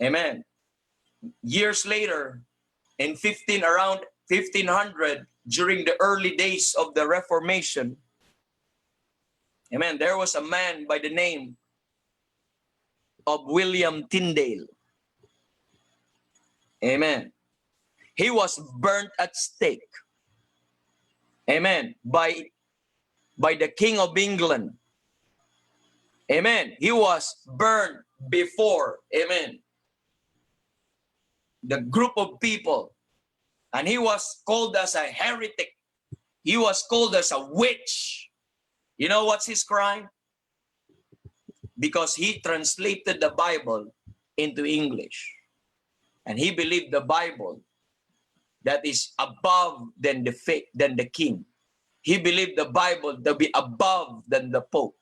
Amen. Years later, around 1500, during the early days of the Reformation, amen, there was a man by the name of William Tyndale. Amen. He was burnt at stake. Amen. By the King of England. Amen. He was burned before, amen, the group of people And he was called as a heretic. He was called as a witch. You know what's his crime? Because he translated the Bible into English. And he believed the Bible that is above than the king. He believed the Bible to be above than the Pope.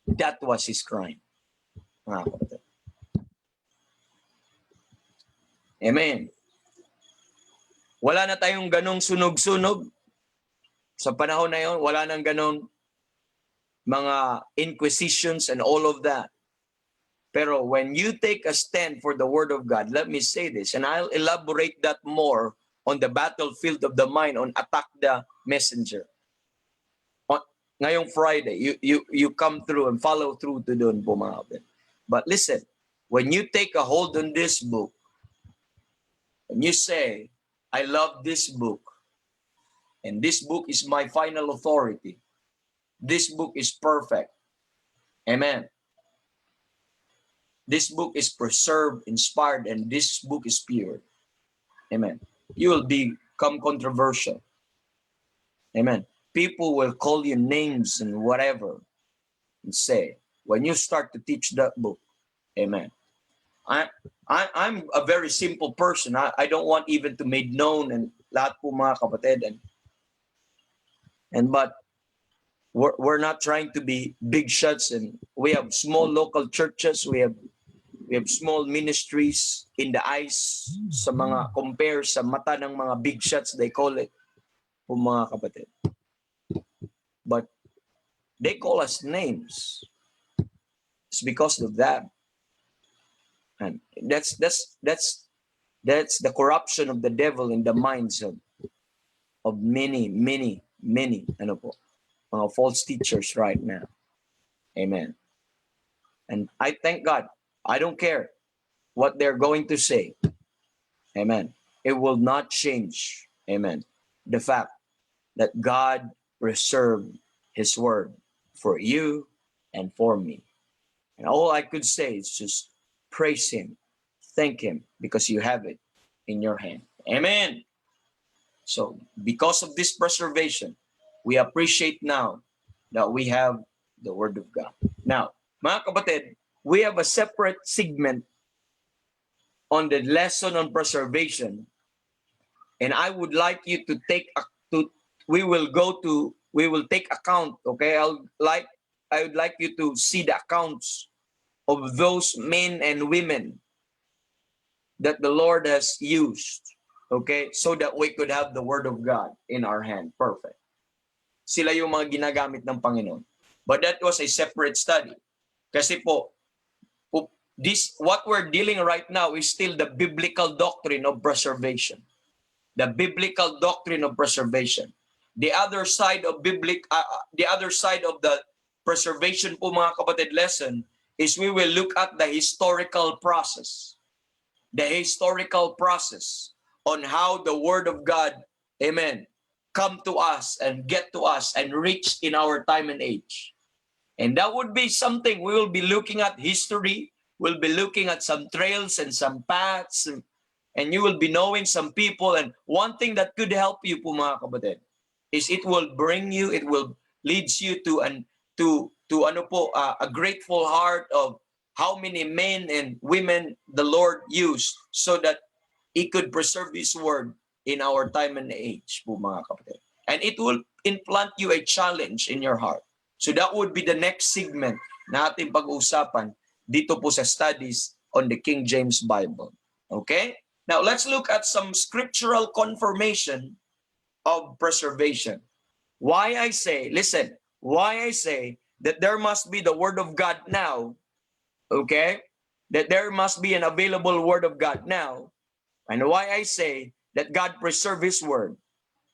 That was his crime. Amen. Wala na tayong ganong sunog-sunog. Sa panahon na yon, wala nang ganong mga inquisitions and all of that. Pero when you take a stand for the Word of God, let me say this, and I'll elaborate that more on the battlefield of the mind on Attack the Messenger. Ngayong Friday, you come through and follow through to doon po mga kapatid. But listen, when you take a hold on this book, and you say, I love this book, and this book is my final authority. This book is perfect. Amen. This book is preserved, inspired, and this book is pure. Amen. You will become controversial. Amen. People will call you names and whatever and say, when you start to teach that book, amen. I'm a very simple person. I don't want even to make known and lahat po mga kapatid. But we're not trying to be big shots, and we have small local churches. We have small ministries in the eyes sa mga compare sa mata ng mga big shots, they call it po mga kapatid. But they call us names. It's because of that. And that's the corruption of the devil in the minds of many ano po, mga false teachers right now. Amen. And I thank God. I don't care what they're going to say. Amen. It will not change. Amen. The fact that God preserved his word for you and for me. And all I could say is just praise him, thank him, because you have it in your hand. Amen. So because of this preservation, we appreciate now that we have the word of God. Now, mga kapatid, we have a separate segment on the lesson on preservation, and I would like you to take we will take account, okay? I would like you to see the accounts of those men and women that the Lord has used, okay? So that we could have the word of God in our hand. Perfect. Sila yung mga ginagamit ng Panginoon. But that was a separate study. Kasi po, what we're dealing right now is still the biblical doctrine of preservation. The biblical doctrine of preservation. The other side of the preservation po mga kapatid lesson is we will look at the historical process. The historical process on how the word of God, amen, come to us and get to us and reach in our time and age. And that would be something we will be looking at history. We'll be looking at some trails and some paths, and you will be knowing some people. And one thing that could help you po mga kapatid is it will leads you to a grateful heart of how many men and women the Lord used so that he could preserve his word in our time and age po mga kapatid. And it will implant you a challenge in your heart. So that would be the next segment na ating pag-uusapan dito po sa studies on the King James Bible. Okay? Now, let's look at some scriptural confirmation of preservation. Why I say that there must be the Word of God now, okay? That there must be an available Word of God now. And why I say that God preserve His Word.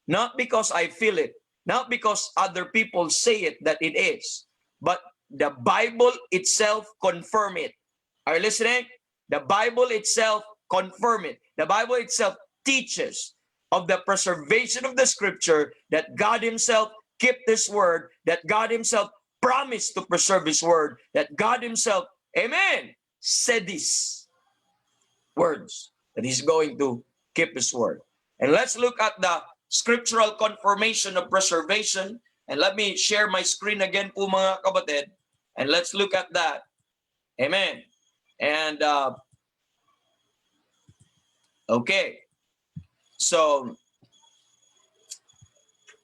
Not because I feel it, not because other people say it that it is, but the Bible itself confirm it. Are you listening? The Bible itself confirm it. The Bible itself teaches of the preservation of the scripture, that God himself kept this word, that God himself promised to preserve his word, that God himself, amen, said these words, that he's going to keep his word. And let's look at the scriptural confirmation of preservation. And let me share my screen again po mga kapatid. And let's look at that. Amen. And okay. So,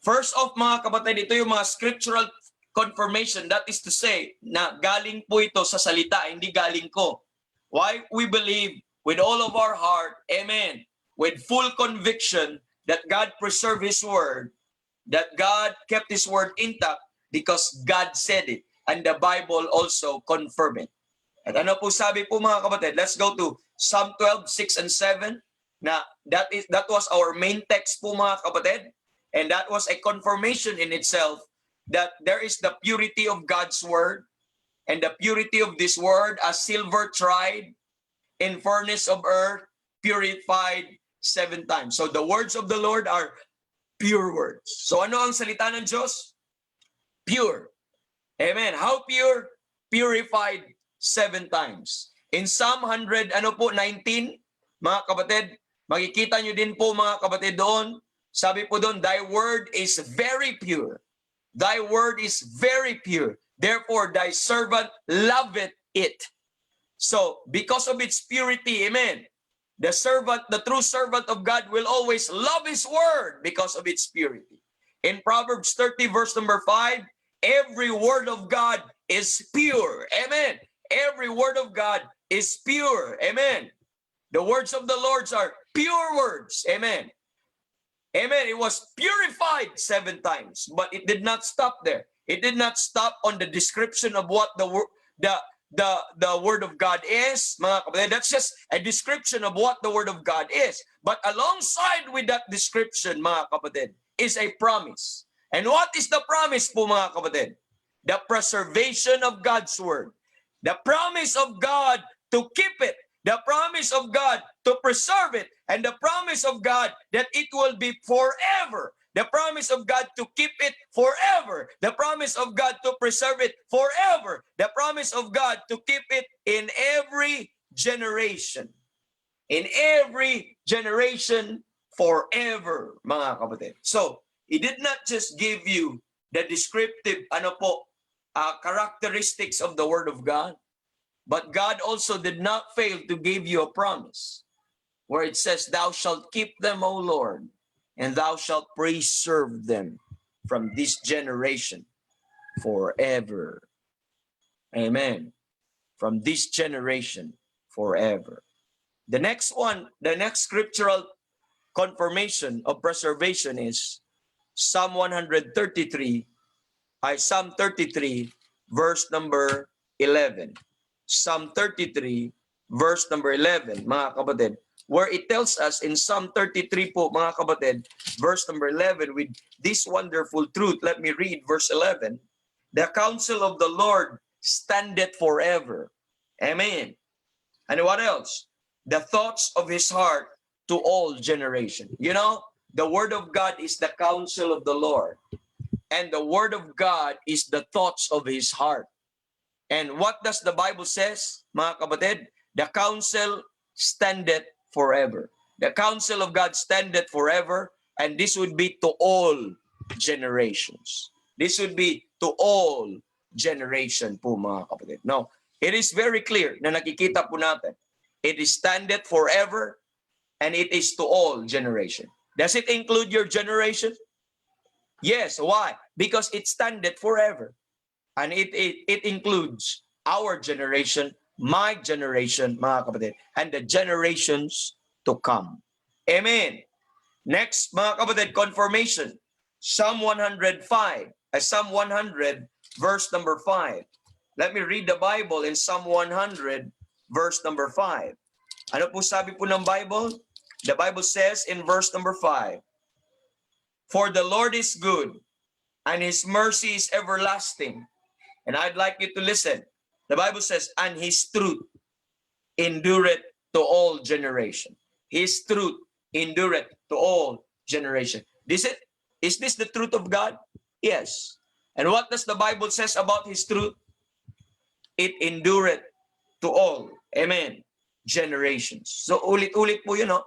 first off mga kapatid, ito yung mga scriptural confirmation. That is to say, na galing po ito sa salita, hindi galing ko. Why? We believe with all of our heart, amen, with full conviction that God preserved His word, that God kept His word intact because God said it. And the Bible also confirmed it. At ano po sabi po mga kapatid? Let's go to Psalm 12, 6 and 7. Na that was our main text po mga kapatid. And that was a confirmation in itself that there is the purity of God's word. And the purity of this word, as silver tried in furnace of earth, purified 7 times. So the words of the Lord are pure words. So ano ang salita ng Diyos? Pure. Amen. How pure? Purified 7 times. In Psalm 100, 19, mga kapatid, makikita nyo din po mga kapatid doon, sabi po doon, thy word is very pure. Thy word is very pure. Therefore, thy servant loveth it. So, because of its purity, amen, the true servant of God will always love His word because of its purity. In Proverbs 30, verse number 5, every word of God is pure. Amen. Every word of God is pure. Amen. The words of the Lord are pure words. Amen. Amen. It was purified 7 times, but it did not stop there. It did not stop on the description of what the word of God is. Mga kapatid, that's just a description of what the word of God is. But alongside with that description, mga kapatid, is a promise. And what is the promise po mga kapatid? The preservation of God's word. The promise of God to keep it. The promise of God to preserve it. And the promise of God that it will be forever. The promise of God to keep it forever. The promise of God to preserve it forever. The promise of God to keep it in every generation. In every generation forever, mga kapatid. So, He did not just give you the descriptive characteristics of the Word of God, but God also did not fail to give you a promise where it says, thou shalt keep them, O Lord, and thou shalt preserve them from this generation forever. Amen. From this generation forever. The next scriptural confirmation of preservation is Psalm 33, verse number 11. Psalm 33, verse number 11, mga kapatid, where it tells us in Psalm 33 po, mga kapatid, verse number 11, with this wonderful truth. Let me read verse 11. The counsel of the Lord standeth forever. Amen. And what else? The thoughts of His heart to all generation. You know, the word of God is the counsel of the Lord. And the word of God is the thoughts of His heart. And what does the Bible says, mga kapatid? The counsel standeth forever. The counsel of God standeth forever, and this would be to all generations. This would be to all generation po mga kapatid. No, it is very clear na nakikita po natin. It is standeth forever, and it is to all generation. Does it include your generation? Yes. Why? Because it standeth forever. And it includes our generation, my generation, mga kapatid, and the generations to come. Amen. Next, mga kapatid, confirmation. Psalm 100, verse number 5. Let me read the Bible in Psalm 100, verse number 5. Ano po sabi po ng Bible? The Bible says in verse number 5, for the Lord is good, and His mercy is everlasting. And I'd like you to listen. The Bible says, and His truth endureth to all generation. His truth endureth to all generation. Is this the truth of God? Yes. And what does the Bible says about His truth? It endureth to all. Amen. Generations. So ulit-ulit po yun, no?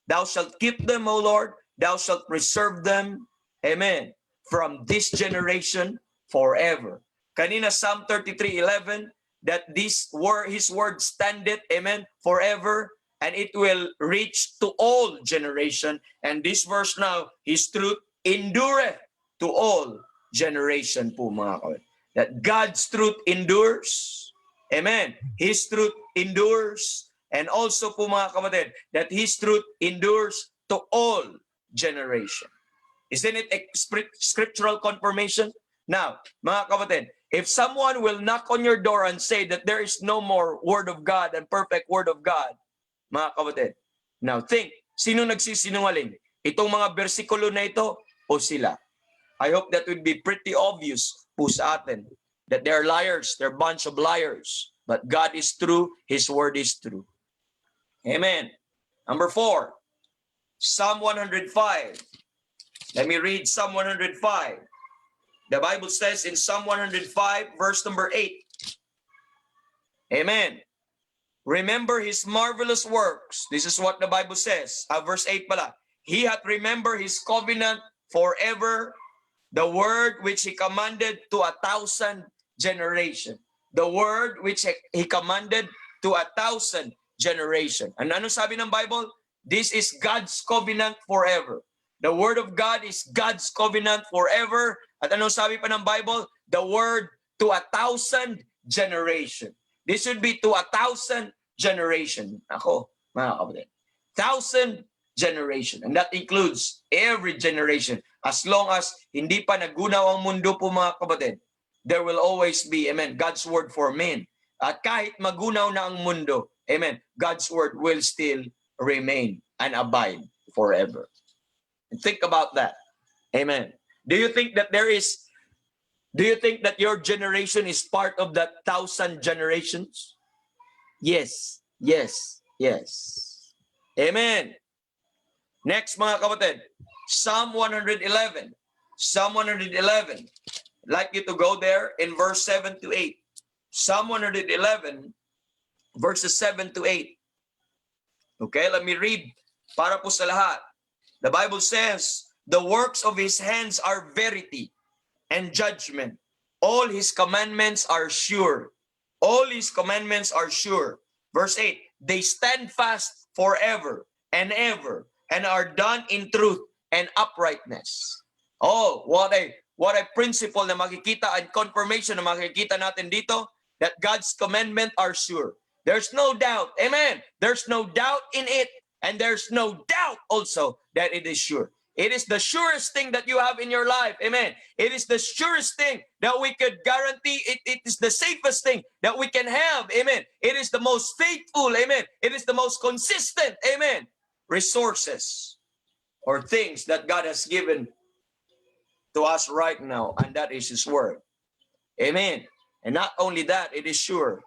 Thou shalt keep them, O Lord. Thou shalt preserve them. Amen. From this generation forever. Kanina Psalm 33:11, that this word, His word standeth, amen, forever, and it will reach to all generation. And this verse now, His truth endureth to all generation po mga kapatid. That God's truth endures. Amen. His truth endures. And also po mga kapatid, that His truth endures to all generation. Isn't it a scriptural confirmation? Now, mga kapatid, if someone will knock on your door and say that there is no more Word of God and perfect Word of God, mga kapatid, now think, sino nagsisinungaling? Itong mga bersikulo na ito o sila? I hope that would be pretty obvious po sa atin that they're liars, they're a bunch of liars. But God is true, His Word is true. Amen. Number 4, Psalm 105. Let me read Psalm 105. The Bible says in Psalm 105, verse number 8. Amen. Remember His marvelous works. This is what the Bible says. Verse 8 pala. He hath remembered His covenant forever, the word which He commanded to 1,000 generation. The word which He commanded to 1,000 generation. And ano sabi ng Bible? This is God's covenant forever. The word of God is God's covenant forever. At ano sabi pa ng Bible? The word to 1,000 generation. This should be to 1,000 generation. Ako, mga kapatid. 1,000 generation. And that includes every generation. As long as hindi pa nagunaw ang mundo po mga kapatid, there will always be, amen, God's word for men. At kahit magunaw na ang mundo, amen, God's word will still remain and abide forever. And think about that. Amen. Do you think that your generation is part of that 1,000 generations? Yes. Yes. Yes. Amen. Next mga kapatid, Psalm 111. Psalm 111. I'd like you to go there in verse 7 to 8. Psalm 111, verses 7 to 8. Okay, let me read para po sa lahat. The Bible says, the works of His hands are verity and judgment. All His commandments are sure. All His commandments are sure. Verse 8, they stand fast forever and ever and are done in truth and uprightness. Oh, what a principle na makikita and confirmation na makikita natin dito, that God's commandments are sure. There's no doubt. Amen. There's no doubt in it. And there's no doubt also that it is sure. It is the surest thing that you have in your life. Amen. It is the surest thing that we could guarantee. It is the safest thing that we can have. Amen. It is the most faithful. Amen. It is the most consistent. Amen. Resources or things that God has given to us right now. And that is His word. Amen. And not only that, it is sure,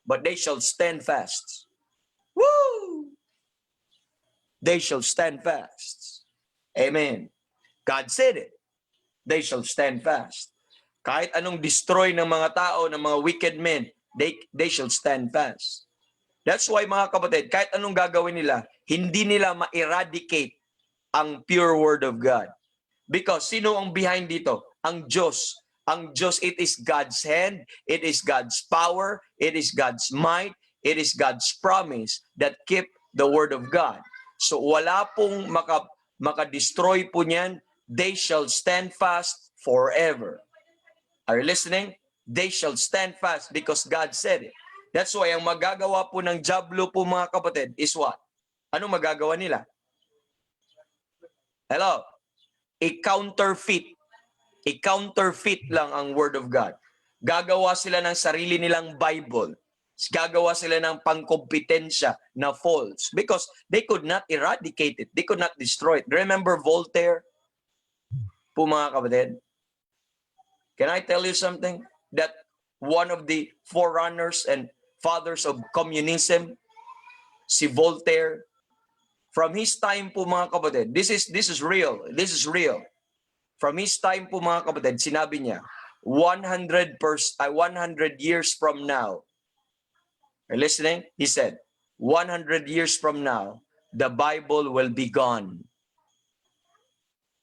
but they shall stand fast. Woo! They shall stand fast. Amen. God said it. They shall stand fast. Kahit anong destroy ng mga tao, ng mga wicked men, they shall stand fast. That's why mga kapatid, kahit anong gagawin nila, hindi nila ma-eradicate ang pure word of God. Because sino ang behind dito? Ang Diyos. Ang Diyos, it is God's hand, it is God's power, it is God's might, it is God's promise that keep the word of God. So wala pong maka-destroy po niyan. They shall stand fast forever. Are you listening? They shall stand fast because God said it. That's why ang magagawa po ng diablo po mga kapatid is what? Ano magagawa nila? Hello? I-counterfeit. I-counterfeit lang ang word of God. Gagawa sila ng sarili nilang Bible. Gagawa sila ng pangkompetensya na false because they could not eradicate it. They could not destroy it. Remember Voltaire? Po mga kapatid? Can I tell you something? That one of the forerunners and fathers of communism, si Voltaire, from his time po mga kapatid, this is real. This is real. From his time po mga kapatid, sinabi niya, 100 years from now, are you listening? He said, 100 years from now, the Bible will be gone.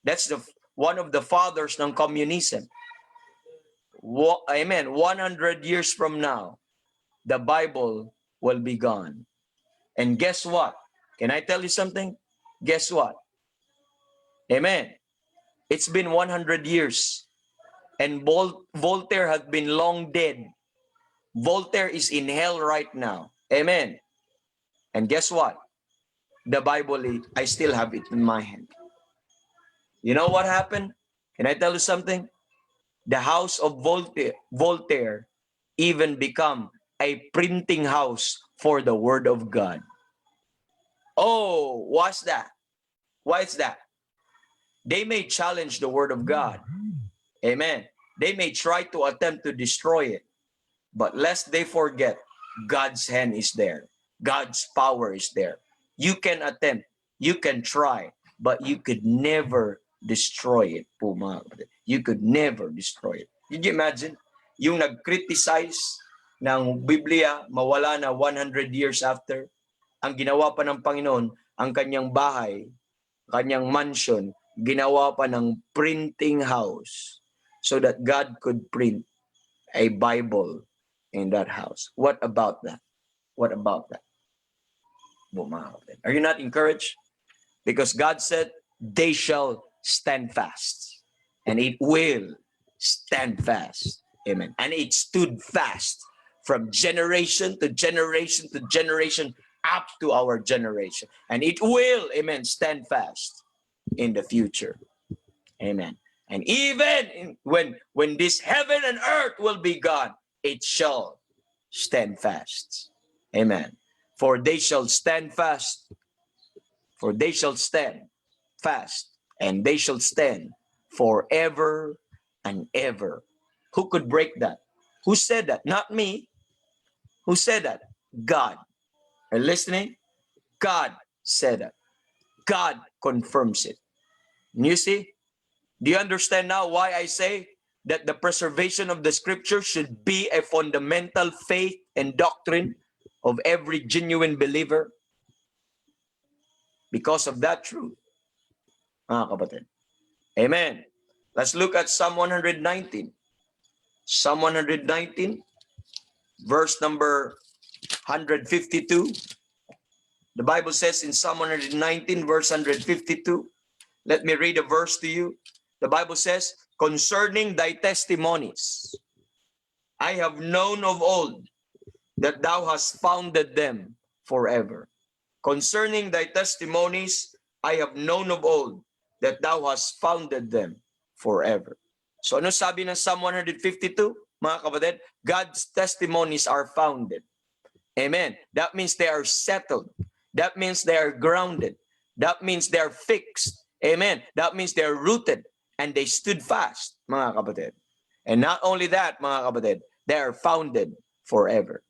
That's one of the fathers ng communism. Amen. 100 years from now, the Bible will be gone. And guess what? Can I tell you something? Guess what? Amen. It's been 100 years. And Voltaire has been long dead. Voltaire is in hell right now. Amen. And guess what? The Bible, I still have it in my hand. You know what happened? Can I tell you something? The house of Voltaire even become a printing house for the Word of God. Oh, what's that? Why is that? They may challenge the Word of God. Amen. They may try to attempt to destroy it. But lest they forget, God's hand is there. God's power is there. You can attempt, you can try, but you could never destroy it. You could never destroy it. Did you imagine? Yung nag-criticize ng Biblia, mawala na 100 years after, ang ginawa pa ng Panginoon, ang kanyang bahay, kanyang mansion, ginawa pa ng printing house so that God could print a Bible in that house. What about that? What about that? Are you not encouraged? Because God said, they shall stand fast. And it will stand fast. Amen. And it stood fast from generation to generation to generation up to our generation. And it will, amen, stand fast in the future. Amen. And even when this heaven and earth will be gone, it shall stand fast. Amen. For they shall stand fast. For they shall stand fast. And they shall stand forever and ever. Who could break that? Who said that? Not me. Who said that? God. Are you listening? God said that. God confirms it. And you see? Do you understand now why I say that the preservation of the scripture should be a fundamental faith and doctrine of every genuine believer? Because of that truth. Mga kapatid. Amen. Let's look at Psalm 119. Psalm 119, verse number 152. The Bible says in Psalm 119, verse 152. Let me read a verse to you. The Bible says, concerning thy testimonies, I have known of old that thou hast founded them forever. Concerning thy testimonies, I have known of old that thou hast founded them forever. So ano sabi ng Psalm 152, mga kapatid? God's testimonies are founded. Amen. That means they are settled. That means they are grounded. That means they are fixed. Amen. That means they are rooted and they stood fast, mga kapatid. And not only that, mga kapatid, they are founded forever.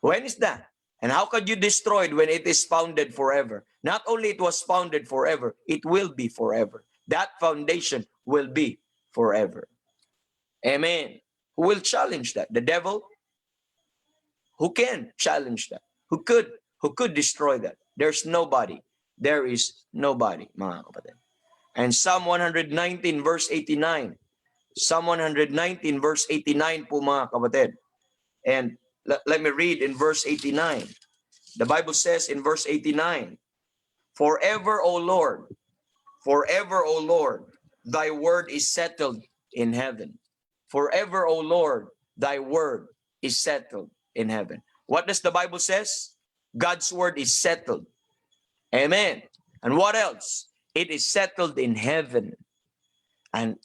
When is that? And how could you destroy it when it is founded forever? Not only it was founded forever, it will be forever. That foundation will be forever. Amen. Who will challenge that? The devil? Who can challenge that? Who could destroy that? There's nobody. There is nobody, mga kapatid. And Psalm 119 verse 89. Psalm 119 verse 89 po, mga kapatid. And let me read in verse 89. The Bible says in verse 89, forever, O Lord, thy word is settled in heaven. Forever, O Lord, thy word is settled in heaven. What does the Bible says? God's word is settled. Amen. And what else? It is settled in heaven. And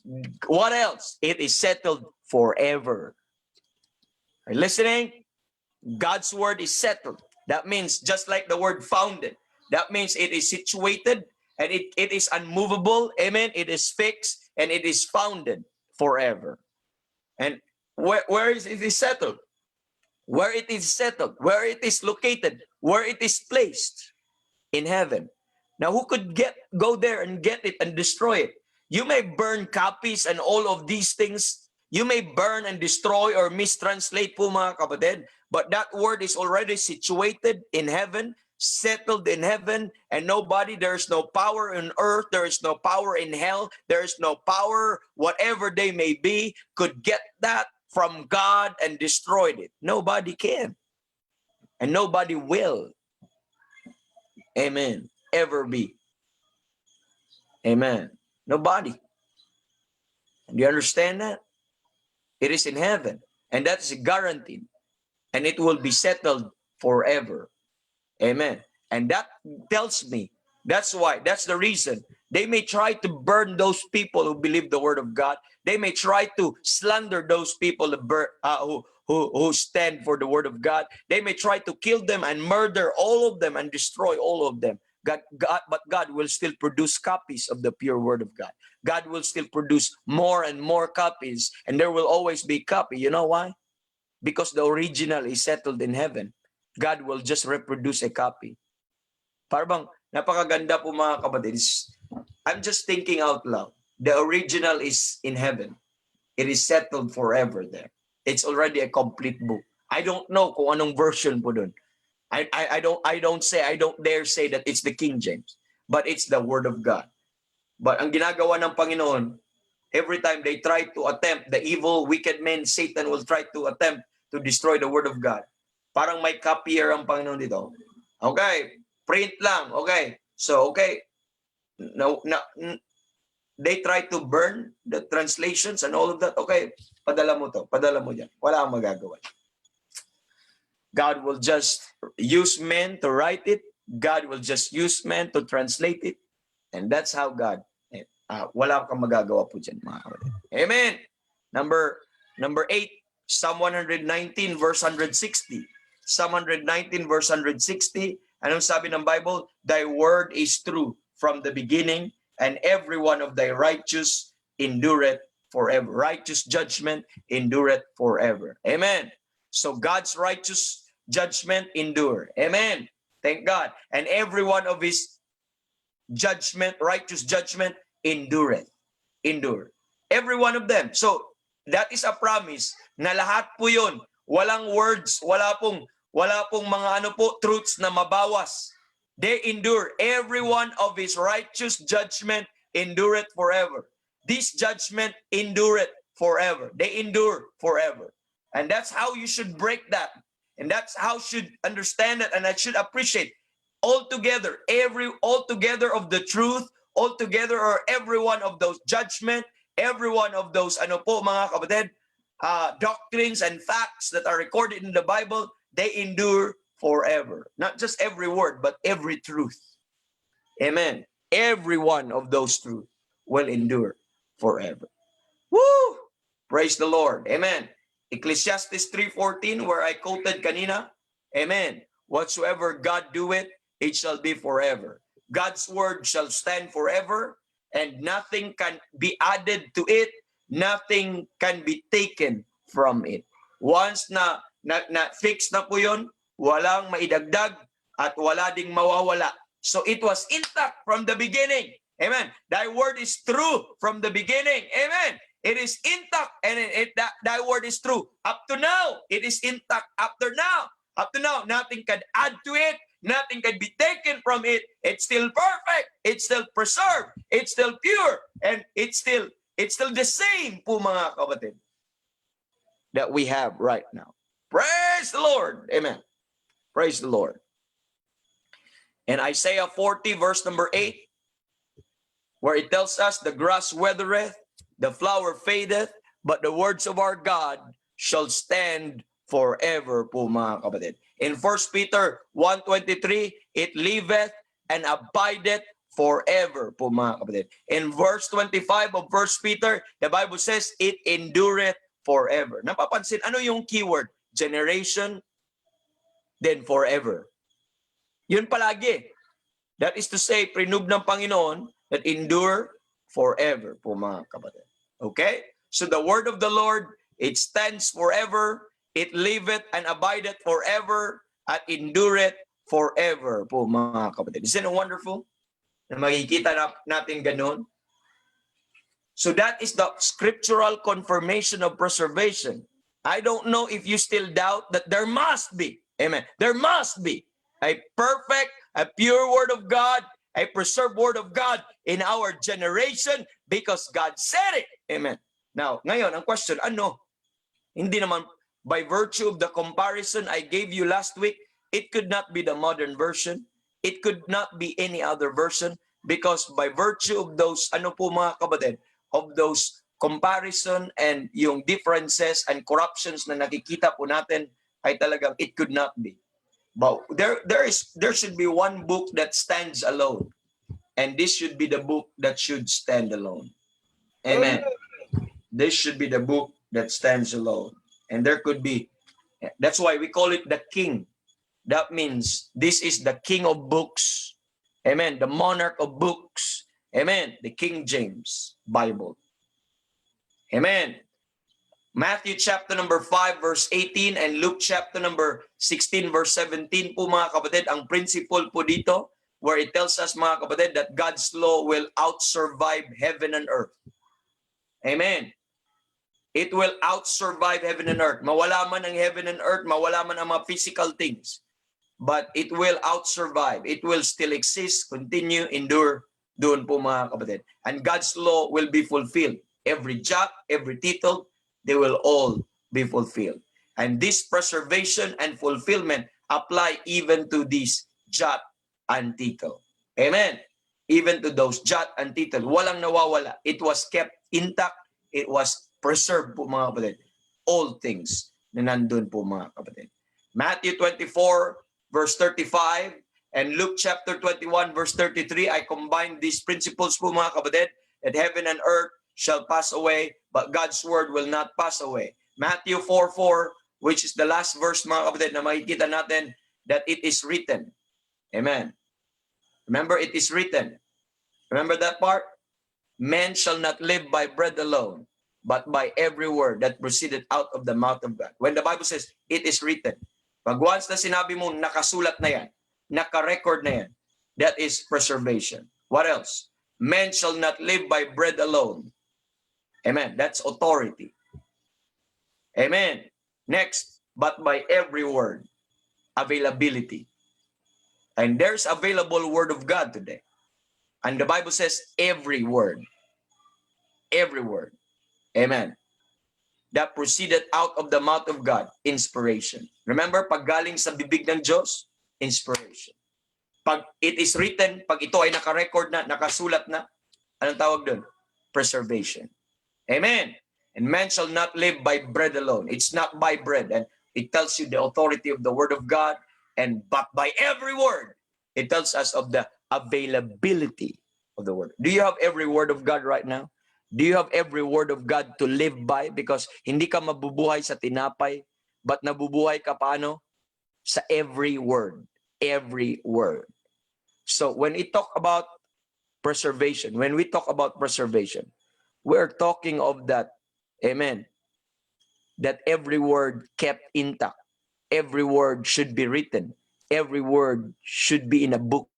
what else? It is settled forever. Are you listening? God's word is settled. That means just like the word founded. That means it is situated and it is unmovable. Amen. It is fixed and it is founded forever. And where is it is settled? Where it is settled, where it is located, where it is placed in heaven. Now, who could go there and get it and destroy it? You may burn copies and all of these things. You may burn and destroy or mistranslate po, mga kapatid. But that word is already situated in heaven, settled in heaven, and nobody, there's no power in earth, there is no power in hell, there is no power, whatever they may be, could get that from God and destroyed it. Nobody can. And nobody will. Amen. Ever be. Amen. Nobody. Do you understand that? It is in heaven. And that is guaranteed. And it will be settled forever. Amen. And that tells me, that's why, that's the reason. They may try to burn those people who believe the word of God. They may try to slander those people who stand for the word of God. They may try to kill them and murder all of them and destroy all of them. But God will still produce copies of the pure word of God. God will still produce more and more copies, and there will always be copy. You know why? Because the original is settled in heaven. God will just reproduce a copy. Parang napakaganda po mga kapatid. I'm just thinking out loud. The original is in heaven. It is settled forever there. It's already a complete book. I don't know kung anong version po dun. I don't dare say that it's the King James, but it's the Word of God. But ang ginagawa ng Panginoon, every time they try to attempt, the evil, wicked men, Satan will try to attempt to destroy the Word of God. Parang may copier ang Panginoon dito. Okay, print lang. Okay, so okay. No, they try to burn the translations and all of that. Okay, padala mo to. Padala mo dyan. Wala kang magagawa. God will just use men to write it. God will just use men to translate it. And that's how God, wala kang magagawa po dyan, mga kapatid. Amen. Number 8, Psalm 119 verse 160. Psalm 119 verse 160. Anong sabi ng Bible? Thy word is true from the beginning, and every one of thy righteous endureth forever. Righteous judgment endureth forever. Amen. So God's righteous judgment endure. Amen. Thank God. And every one of his judgment, righteous judgment, endureth. Endure. Every one of them. So that is a promise na lahat po yun. Walang words, wala pong mga truths na mabawas. They endure. Every one of his righteous judgment endureth forever. This judgment endureth forever. They endure forever. And that's how you should break that. And that's how you should understand it, and I should appreciate altogether of the truth, altogether, or every one of those judgment, every one of those mga kapatid, doctrines and facts that are recorded in the Bible, they endure forever. Not just every word, but every truth. Amen. Every one of those truths will endure forever. Woo! Praise the Lord. Amen. Ecclesiastes 3:14, where I quoted kanina. Amen. Whatsoever God doeth, it shall be forever. God's word shall stand forever, and nothing can be added to it. Nothing can be taken from it. Once na fix na po yun, walang maidagdag at wala ding mawawala. So it was intact from the beginning. Amen. Thy word is true from the beginning. Amen. It is intact, and that word is true. Up to now, it is intact. Up to now, nothing can add to it. Nothing can be taken from it. It's still perfect. It's still preserved. It's still pure. And it's still the same po mga kapatid that we have right now. Praise the Lord. Amen. Praise the Lord. And Isaiah 40 verse number 8, where it tells us, the grass withereth, the flower fadeth, but the words of our God shall stand forever po mga kapatid. In 1 Peter 1:23, it liveth and abideth forever po mga kapatid. In verse 25 of 1 Peter, the Bible says, it endureth forever. Napapansin, ano yung keyword? Generation, then forever. Yun palagi. That is to say, prinub ng Panginoon that endure forever po mga kapatid. Okay? So the word of the Lord, it stands forever, it liveth and abideth forever, at endureth forever po mga kapatid. Isn't it wonderful? Na makikita natin ganun. So that is the scriptural confirmation of preservation. I don't know if you still doubt that there must be. Amen. There must be. a perfect, a pure word of God, a preserved word of God in our generation because God said it. Amen. Now, ngayon, ang question, ano? Hindi naman, by virtue of the comparison I gave you last week, it could not be the modern version. It could not be any other version because by virtue of those, ano po mga kapatid, of those comparison and yung differences and corruptions na nakikita po natin, ay talagang it could not be. But there should be one book that stands alone. And this should be the book that should stand alone. Amen. This should be the book that stands alone. And there could be, that's why we call it the king. That means this is the king of books. Amen. The monarch of books. Amen. The King James Bible. Amen. Matthew chapter number 5 verse 18 and Luke chapter number 16 verse 17 po mga kapatid, ang principle po dito where it tells us mga kapatid that God's law will out-survive heaven and earth. Amen. It will out-survive heaven and earth. Mawala man ang heaven and earth, mawala man ang mga physical things, but it will out-survive. It will still exist, continue, endure doon po mga kapatid. And God's law will be fulfilled. Every jot, every tittle, they will all be fulfilled. And this preservation and fulfillment apply even to this jot and tittle. Amen. Even to those jot and tittle. Walang nawawala. It was kept intact. It was preserved po mga kapatid. All things na nandun po mga kapatid. Matthew 24 verse 35 and Luke chapter 21 verse 33, I combine these principles po mga kapatid that heaven and earth shall pass away, but God's word will not pass away. Matthew 4:4, which is the last verse mga kapatid na makikita natin that it is written. Amen. Remember, it is written. Remember that part? Men shall not live by bread alone, but by every word that proceeded out of the mouth of God. When the Bible says, it is written. Pag once na sinabi mo, nakasulat na yan, naka-record na yan, that is preservation. What else? Men shall not live by bread alone. Amen. That's authority. Amen. Next, but by every word. Availability. And there's available word of God today. And the Bible says every word. Every word. Amen. That proceeded out of the mouth of God. Inspiration. Remember, pag galing sa bibig ng Diyos, inspiration. Pag it is written, pag ito ay naka-record na, nakasulat na, anong tawag doon? Preservation. Amen. And man shall not live by bread alone. It's not by bread. And it tells you the authority of the word of God. And but by every word, it tells us of the availability of the word. Do you have every word of God right now? Do you have every word of God to live by? Because hindi ka mabubuhay sa tinapay, but nabubuhay ka paano? Sa every word. Every word. So when we talk about preservation, we're talking of that, amen, that every word kept intact. Every word should be written. Every word should be in a book.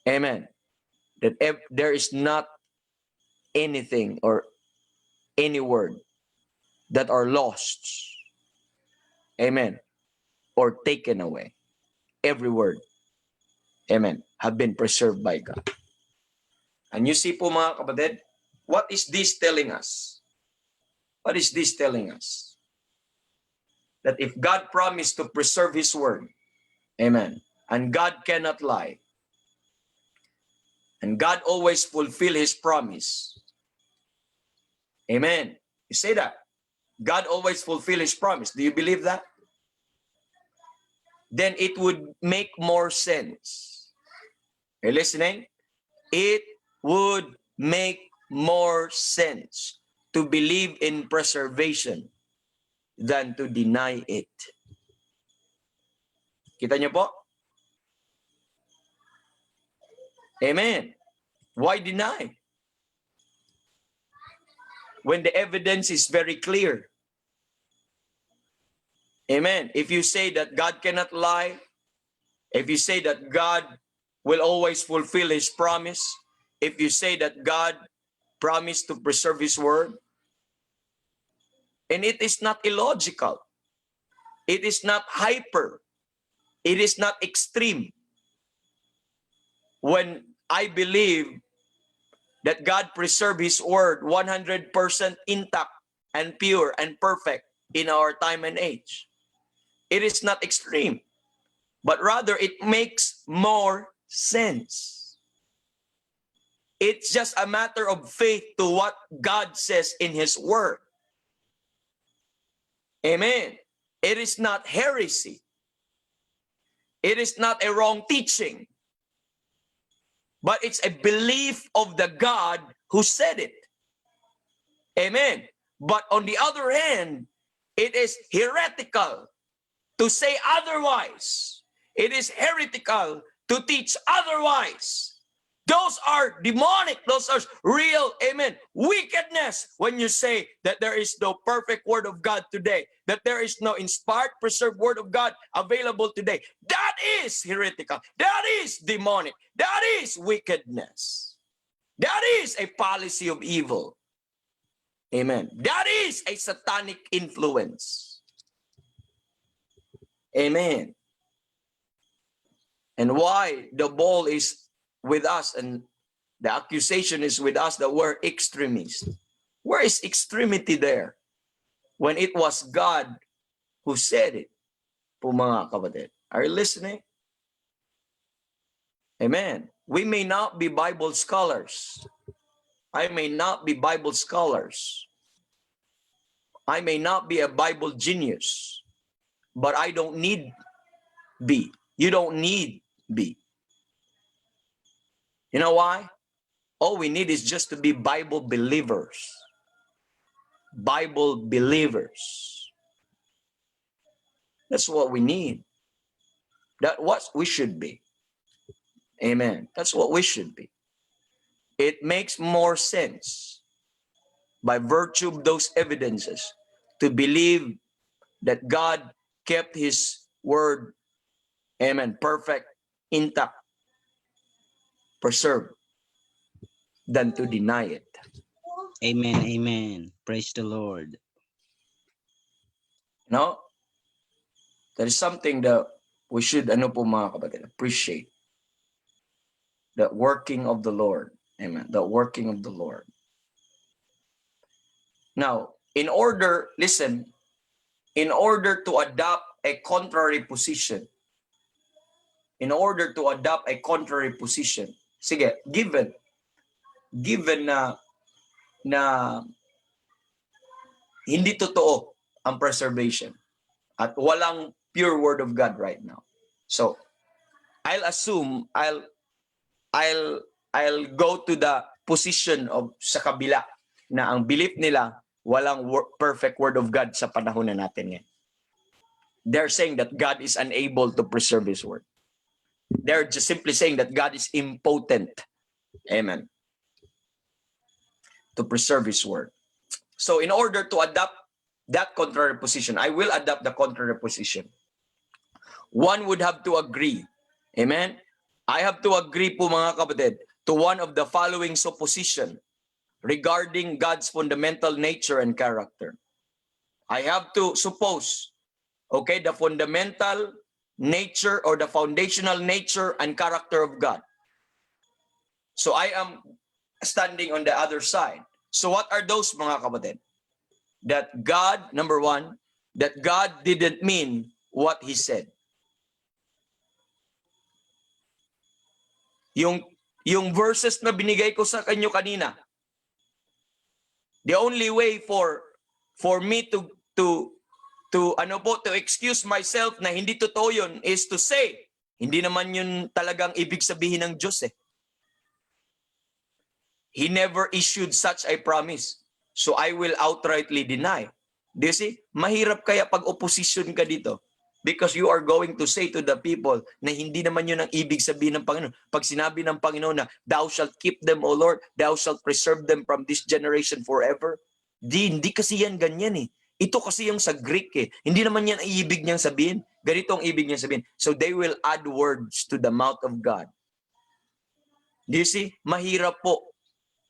Amen. That there is not anything or any word that are lost. Amen. Or taken away. Every word, amen, have been preserved by God. And you see po mga kapatid, what is this telling us? What is this telling us? That if God promised to preserve His word, amen, and God cannot lie, and God always fulfill His promise, amen. You say that? God always fulfill His promise. Do you believe that? Then it would make more sense. Are you listening? It would make more sense to believe in preservation than to deny it. Kita niyo po? Amen. Why deny? When the evidence is very clear. Amen. If you say that God cannot lie, if you say that God will always fulfill His promise, if you say that God promised to preserve His word, and it is not illogical, it is not hyper, It is not extreme when I believe that God preserved His word 100% intact and pure and perfect in our time and age. It is not extreme, but rather it makes more sense. It's just a matter of faith to what God says in His word. Amen. It is not heresy. It is not a wrong teaching. But it's a belief of the God who said it. Amen. But on the other hand, it is heretical to say otherwise. It is heretical to teach otherwise. Those are demonic. Those are real, amen, wickedness when you say that there is no perfect word of God today, that there is no inspired, preserved word of God available today. That is heretical. That is demonic. That is wickedness. That is a policy of evil. Amen. That is a satanic influence. Amen. And why the ball is with us and the accusation is with us that we're extremists. Where is extremity there? When it was God who said it, po mga kapatid. Are you listening? Amen. We may not be Bible scholars. I may not be Bible scholars. I may not be a Bible genius. But I don't need be. You don't need be. You know why? All we need is just to be Bible believers. Bible believers. That's what we need. That's what we should be. Amen. That's what we should be. It makes more sense by virtue of those evidences to believe that God kept His word, amen, perfect, intact, preserved, than to deny it. Amen. Amen. Praise the Lord. No? That is something that we should, ano po mga kapatid, appreciate. The working of the Lord. Amen. The working of the Lord. Now, in order, listen, in order to adopt a contrary position, sige, given na hindi totoo ang preservation at walang pure word of God right now. So, I'll assume I'll go to the position of sa kabila na ang belief nila walang perfect word of God sa panahon na natin ngayon. They're saying that God is unable to preserve His word. They're just simply saying that God is impotent. Amen. To preserve His word. So in order to adopt that contrary position, I will adopt the contrary position. One would have to agree. Amen? I have to agree po mga kapatid to one of the following supposition regarding God's fundamental nature and character. I have to suppose, okay, the fundamental nature or the foundational nature and character of God. So I am standing on the other side. So what are those mga kapatid? That God, number one, that God didn't mean what He said. Yung verses na binigay ko sa kanyo kanina, the only way for me to excuse myself na hindi totoo yun is to say, hindi naman yun talagang ibig sabihin ng Diyos eh. He never issued such a promise. So I will outrightly deny. Do you see? Mahirap kaya pag opposition ka dito. Because you are going to say to the people na hindi naman yun ang ibig sabihin ng Panginoon. Pag sinabi ng Panginoon na, Thou shalt keep them, O Lord, Thou shalt preserve them from this generation forever. Hindi kasi yan ganyan eh. Ito kasi yung sa Greek eh. Hindi naman yan ang ibig niyang sabihin. Ganito ang ibig niyang sabihin. So they will add words to the mouth of God. Do you see? Mahirap po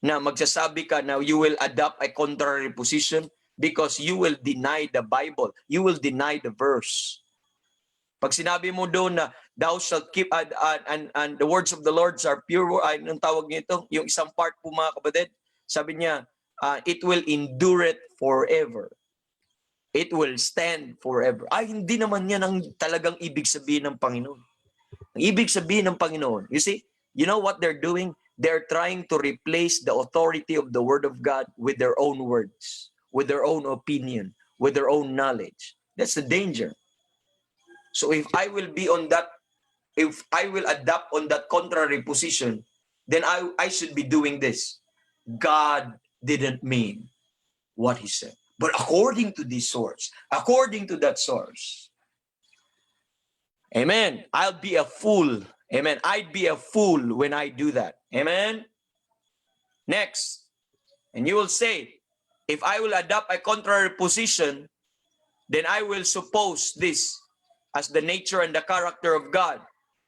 na magsasabi ka na you will adopt a contrary position because you will deny the Bible. You will deny the verse. Pag sinabi mo doon na thou shalt keep and the words of the Lord are pure, anong tawag nito? Yung isang part po mga kapatid, sabi niya, it will endure it forever. It will stand forever. Ay, hindi naman yan ang talagang ibig sabihin ng Panginoon. Ang ibig sabihin ng Panginoon, you see, you know what they're doing? They're trying to replace the authority of the Word of God with their own words, with their own opinion, with their own knowledge. That's the danger. So if I will be on that, if I will adapt on that contrary position, then I should be doing this. God didn't mean what he said. But according to this source, according to that source, amen, I'll be a fool. Amen. I'd be a fool when I do that. Amen. Next, and you will say, if I will adopt a contrary position, then I will suppose this as the nature and the character of God,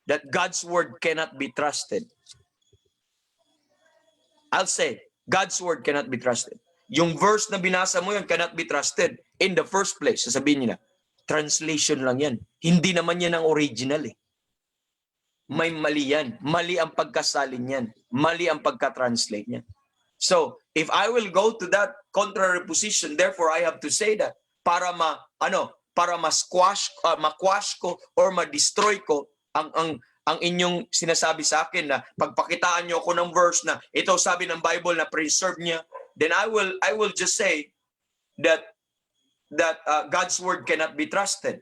that God's word cannot be trusted. I'll say, God's word cannot be trusted. Yung verse na binasa mo yun cannot be trusted. In the first place, sasabihin niya na, translation lang yan. Hindi naman yan ang original eh. May mali yan. Mali ang pagkasalin yan. Mali ang pagka-translate niya. So, if I will go to that contrary position, therefore I have to say that para ma-squash, ma-quash ko or ma-destroy ko ang inyong sinasabi sa akin na pagpakitaan niyo ako ng verse na ito sabi ng Bible na preserve niya, then I will just say that God's word cannot be trusted.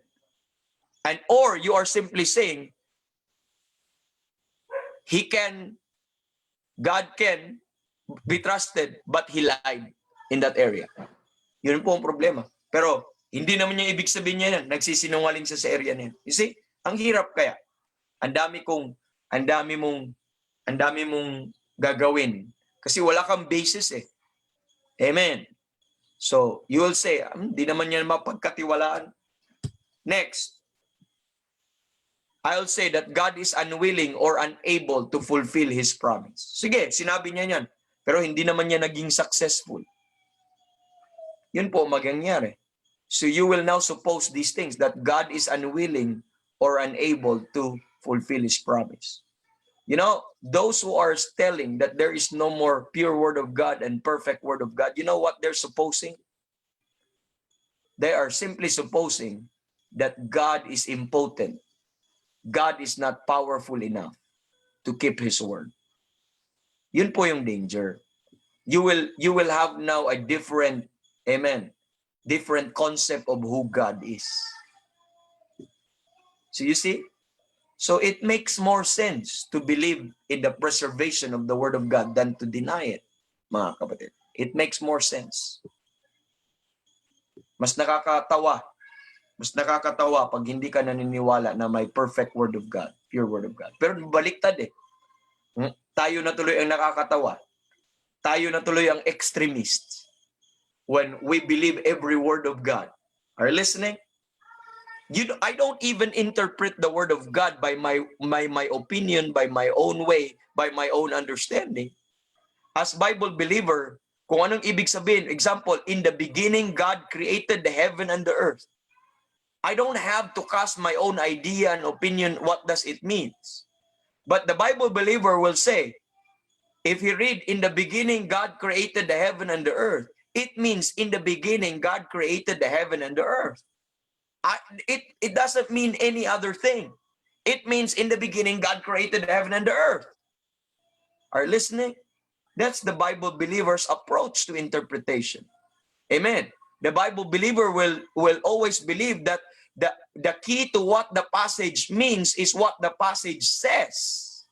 And or you are simply saying God can be trusted but he lied in that area. Yun po ang problema. Pero hindi naman niya ibig sabihin niya yan, nagsisinungaling siya sa area niya. You see, ang hirap kaya. Ang dami mong gagawin kasi wala kang basis eh. Amen. So, you will say, hindi naman yan mapagkatiwalaan. Next, I'll say that God is unwilling or unable to fulfill His promise. Sige, sinabi niya yan. Pero hindi naman niya naging successful. Yun po magyayari. So you will now suppose these things, that God is unwilling or unable to fulfill His promise. You know, those who are telling that there is no more pure word of God and perfect word of God, you know what they're supposing? They are simply supposing that God is impotent. God is not powerful enough to keep His word. Yun po yung danger. You will have now a different, amen, different concept of who God is. So you see? So it makes more sense to believe in the preservation of the Word of God than to deny it, mga kapatid. It makes more sense. Mas nakakatawa pag hindi ka naniniwala na may perfect Word of God, pure Word of God. Pero baliktad eh. Tayo na tuloy ang nakakatawa. Tayo na tuloy ang extremists when we believe every word of God. Are you listening? I don't even interpret the word of God by my opinion, by my own way, by my own understanding. As Bible believer, kung anong ibig sabihin, example, in the beginning, God created the heaven and the earth. I don't have to cast my own idea and opinion, what does it mean? But the Bible believer will say, if you read, in the beginning, God created the heaven and the earth, it means in the beginning, God created the heaven and the earth. It doesn't mean any other thing. It means in the beginning, God created the heaven and the earth. Are you listening? That's the Bible believer's approach to interpretation. Amen. The Bible believer will always believe that the key to what the passage means is what the passage says.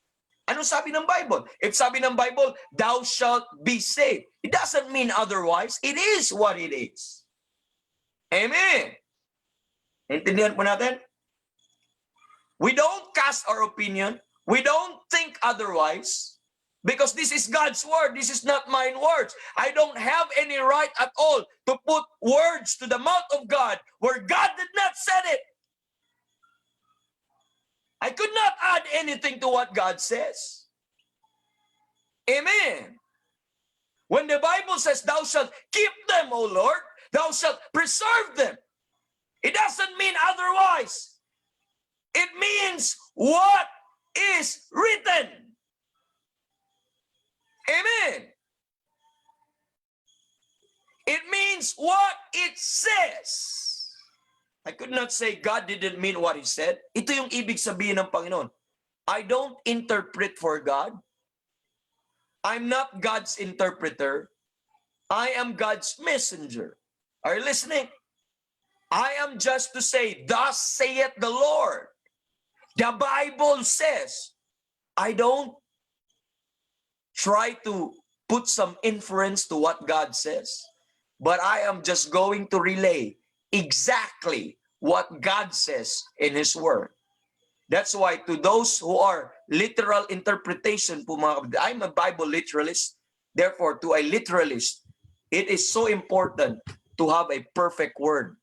Ano sabi ng Bible? If sabi ng Bible, thou shalt be saved, it doesn't mean otherwise. It is what it is. Amen. Intindihan po natin? We don't cast our opinion. We don't think otherwise. Because this is God's word. This is not mine words. I don't have any right at all to put words to the mouth of God where God did not say it. I could not add anything to what God says. Amen. When the Bible says, thou shalt keep them, O Lord, thou shalt preserve them, it doesn't mean otherwise. It means what is written. Amen. It means what it says. I could not say God didn't mean what He said. Ito yung ibig sabihin ng Panginoon. I don't interpret for God. I'm not God's interpreter. I am God's messenger. Are you listening? I am just to say, thus saith the Lord. The Bible says, I don't try to put some inference to what God says, but I am just going to relay exactly what God says in His Word. That's why to those who are literal interpretation po mga kapatid, I'm a Bible literalist. Therefore, to a literalist, it is so important to have a perfect word,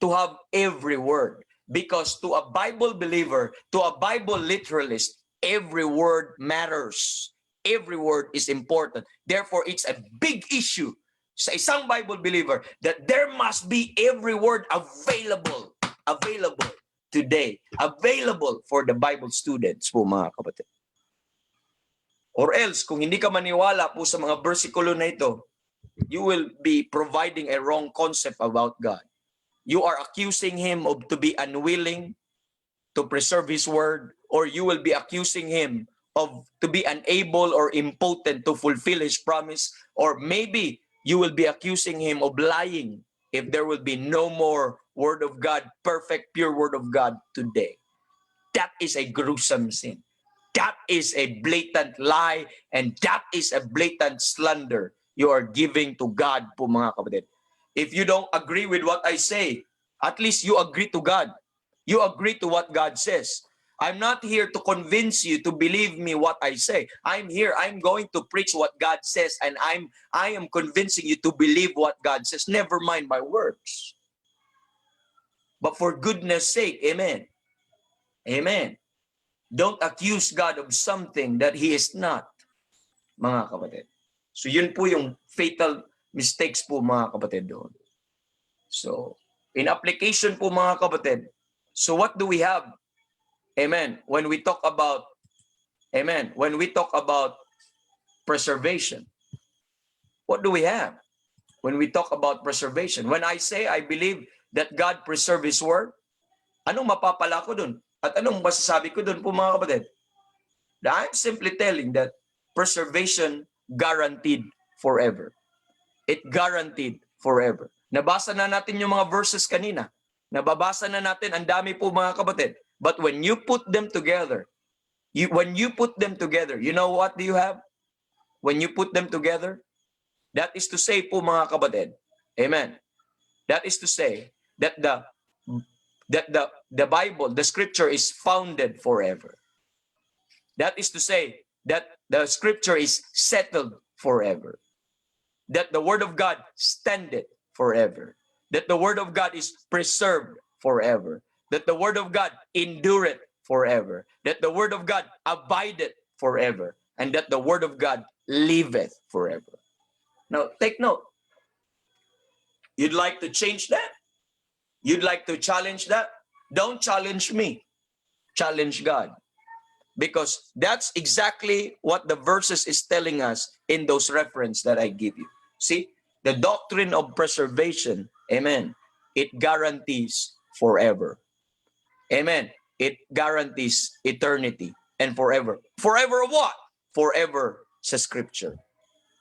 to have every word. Because to a Bible believer, to a Bible literalist, every word matters. Every word is important. Therefore, it's a big issue sa isang Bible believer that there must be every word available today, available for the Bible students po mga kapatid. Or else, kung hindi ka maniwala po sa mga bersikulo na ito, you will be providing a wrong concept about God. You are accusing Him of to be unwilling to preserve His word, or you will be accusing Him of to be unable or impotent to fulfill His promise, or maybe you will be accusing Him of lying if there will be no more Word of God, perfect, pure Word of God today. That is a gruesome sin. That is a blatant lie, and that is a blatant slander you are giving to God po mga kapatid. If you don't agree with what I say, at least you agree to God. You agree to what God says. I'm not here to convince you to believe me what I say. I'm here, I'm going to preach what God says, and I am convincing you to believe what God says. Never mind my words. But for goodness sake, amen. Amen. Don't accuse God of something that He is not, mga kapatid. So yun po yung fatal mistakes po mga kapatid doon. So, in application po mga kapatid, so what do we have? Amen. When we talk about, amen, when we talk about preservation, what do we have? When we talk about preservation, when I say I believe that God preserve His word, anong mapapala ko dun? At anong masasabi ko dun po mga kapatid? I'm simply telling that preservation guaranteed forever. It guaranteed forever. Nabasa na natin yung mga verses kanina. Nababasa na natin, ang dami po mga kapatid. But when you put them together, you know what do you have? When you put them together, that is to say po mga kapatid, amen. That is to say that the Bible, the scripture is founded forever. That is to say that the scripture is settled forever. That the word of God standeth forever. That the word of God is preserved forever. That the word of God endureth forever. That the word of God abideth forever. And that the word of God liveth forever. Now, take note. You'd like to change that? You'd like to challenge that? Don't challenge me. Challenge God. Because that's exactly what the verses is telling us in those reference that I give you. See, the doctrine of preservation, amen, it guarantees forever. Amen. It guarantees eternity and forever. Forever what? Forever sa scripture.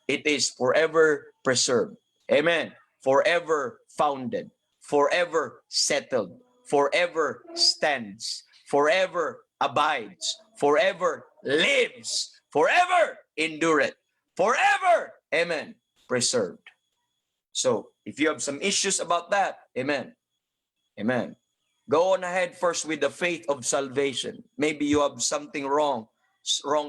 It is forever preserved. Amen. Forever founded. Forever settled. Forever stands. Forever abides. Forever lives. Forever endureth. Forever, amen, preserved. So, if you have some issues about that, amen, amen. Go on ahead first with the faith of salvation. Maybe you have something wrong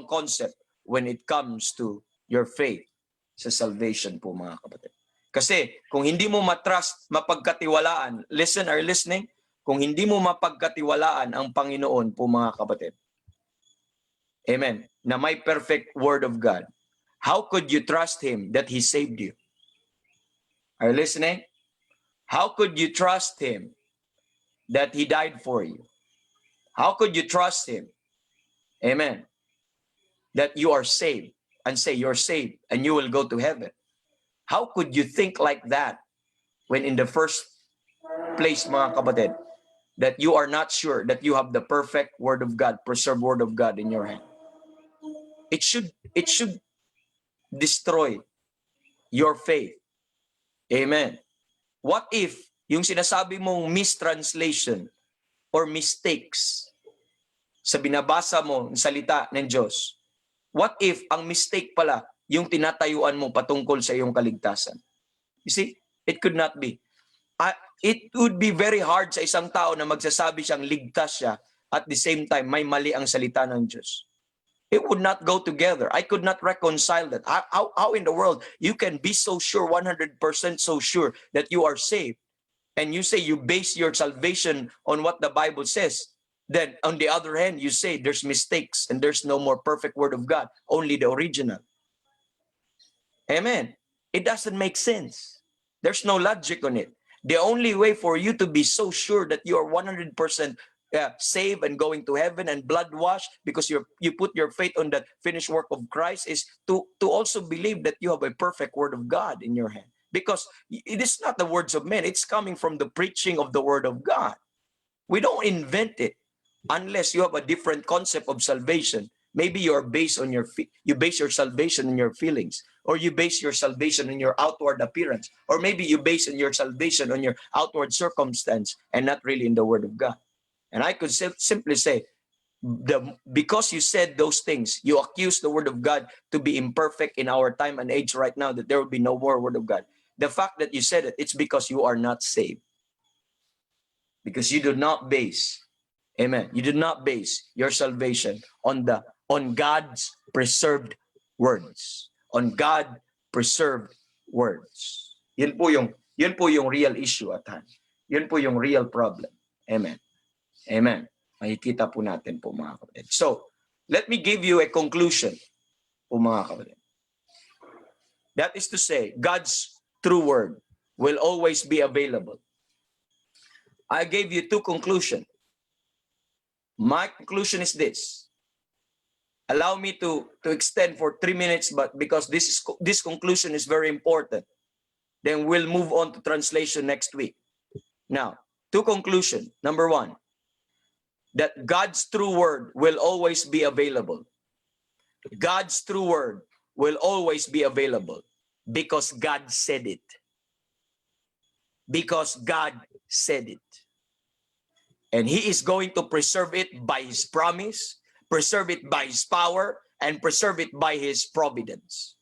concept when it comes to your faith sa salvation po mga kapatid. Kasi kung hindi mo matrust, mapagkatiwalaan, listen, are you listening? Kung hindi mo mapagkatiwalaan ang Panginoon po mga kapatid, amen, na may perfect word of God, how could you trust Him that He saved you? Are you listening? How could you trust Him that He died for you? How could you trust him? Amen. That you are saved and say you're saved and you will go to heaven. How could you think like that when in the first place, mga kapatid, that you are not sure that you have the perfect word of God, preserved word of God in your hand? It should destroy your faith. Amen. What if yung sinasabi mong mistranslation or mistakes sa binabasa mo ng salita ng Diyos, what if ang mistake pala yung tinatayuan mo patungkol sa iyong kaligtasan? You see, it could not be. It would be very hard sa isang tao na magsasabi siyang ligtas siya at the same time may mali ang salita ng Diyos. It would not go together. I could not reconcile that. How in the world you can be so sure, 100% so sure that you are saved, and you say you base your salvation on what the Bible says. Then on the other hand, you say there's mistakes and there's no more perfect word of God, only the original. Amen. It doesn't make sense. There's no logic on it. The only way for you to be so sure that you are 100% saved and going to heaven and blood washed because you put your faith on the finished work of Christ is to also believe that you have a perfect word of God in your hand. Because it is not the words of men. It's coming from the preaching of the word of God. We don't invent it unless you have a different concept of salvation. Maybe you base your salvation on your feelings, or you base your salvation on your outward appearance, or maybe you base your salvation on your outward circumstance and not really in the word of God. And I could simply say, because you said those things, you accuse the word of God to be imperfect in our time and age right now, that there will be no more word of God. The fact that you said it, it's because you are not saved. Because you do not base, amen, you do not base your salvation on God's preserved words. On God preserved words. Yun po yung real issue at hand. Yun po yung real problem. Amen. Amen. Makikita po natin po, mga kapatid. So, let me give you a conclusion po, mga kapatid. That is to say, God's true word will always be available. I gave you two conclusions. My conclusion is this. Allow me to extend for 3 minutes, but because this conclusion is very important, then we'll move on to translation next week. Now, two conclusions. Number one, that God's true word will always be available. God's true word will always be available because God said it. Because God said it. And He is going to preserve it by His promise, preserve it by His power, and preserve it by His providence.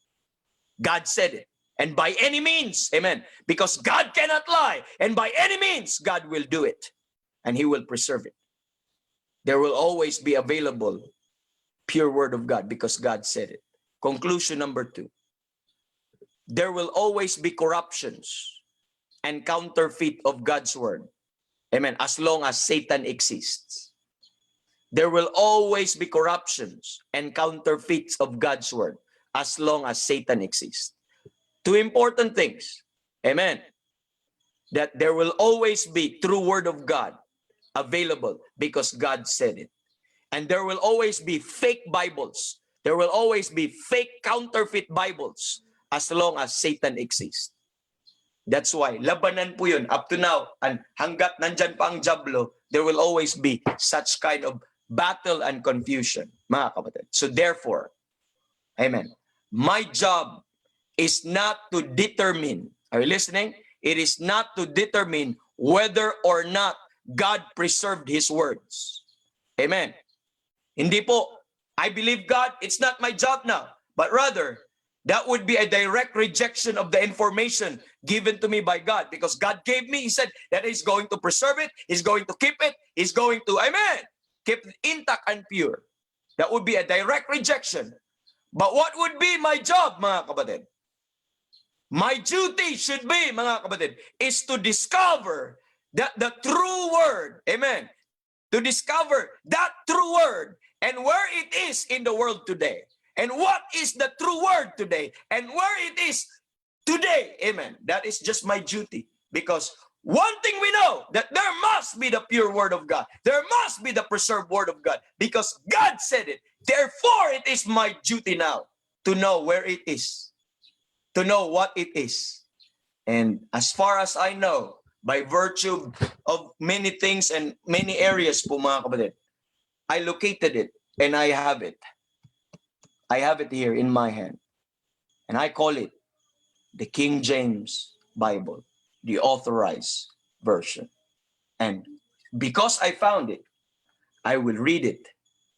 God said it. And by any means, amen, because God cannot lie, and by any means, God will do it. And He will preserve it. There will always be available pure word of God because God said it. Conclusion number two. There will always be corruptions and counterfeit of God's word. Amen. As long as Satan exists. There will always be corruptions and counterfeits of God's word as long as Satan exists. Two important things. Amen. That there will always be true word of God available because God said it. And there will always be fake Bibles. There will always be fake counterfeit Bibles as long as Satan exists. That's why, labanan po yun. Up to now, and hanggat nandyan pa ang Diablo, there will always be such kind of battle and confusion, mga kapatid. So therefore, amen, my job is not to determine, are you listening? It is not to determine whether or not God preserved His words. Amen. Hindi po, I believe God, it's not my job now. But rather, that would be a direct rejection of the information given to me by God. Because God gave me, He said that He's going to preserve it, He's going to keep it, He's going to, amen, keep it intact and pure. That would be a direct rejection. But what would be my job, mga kapatid? My duty should be, mga kapatid, is to discover that the true word, amen, to discover that true word and where it is in the world today. And what is the true word today? And where it is today. Amen. That is just my duty. Because One thing we know, that there must be the pure word of God. There must be the preserved word of God, because God said it. Therefore, it is my duty now to know where it is, to know what it is. And as far as I know, by virtue of many things and many areas po mga kapatid, I located it and I have it. I have it here in my hand. And I call it the King James Bible, the authorized version. And because I found it, I will read it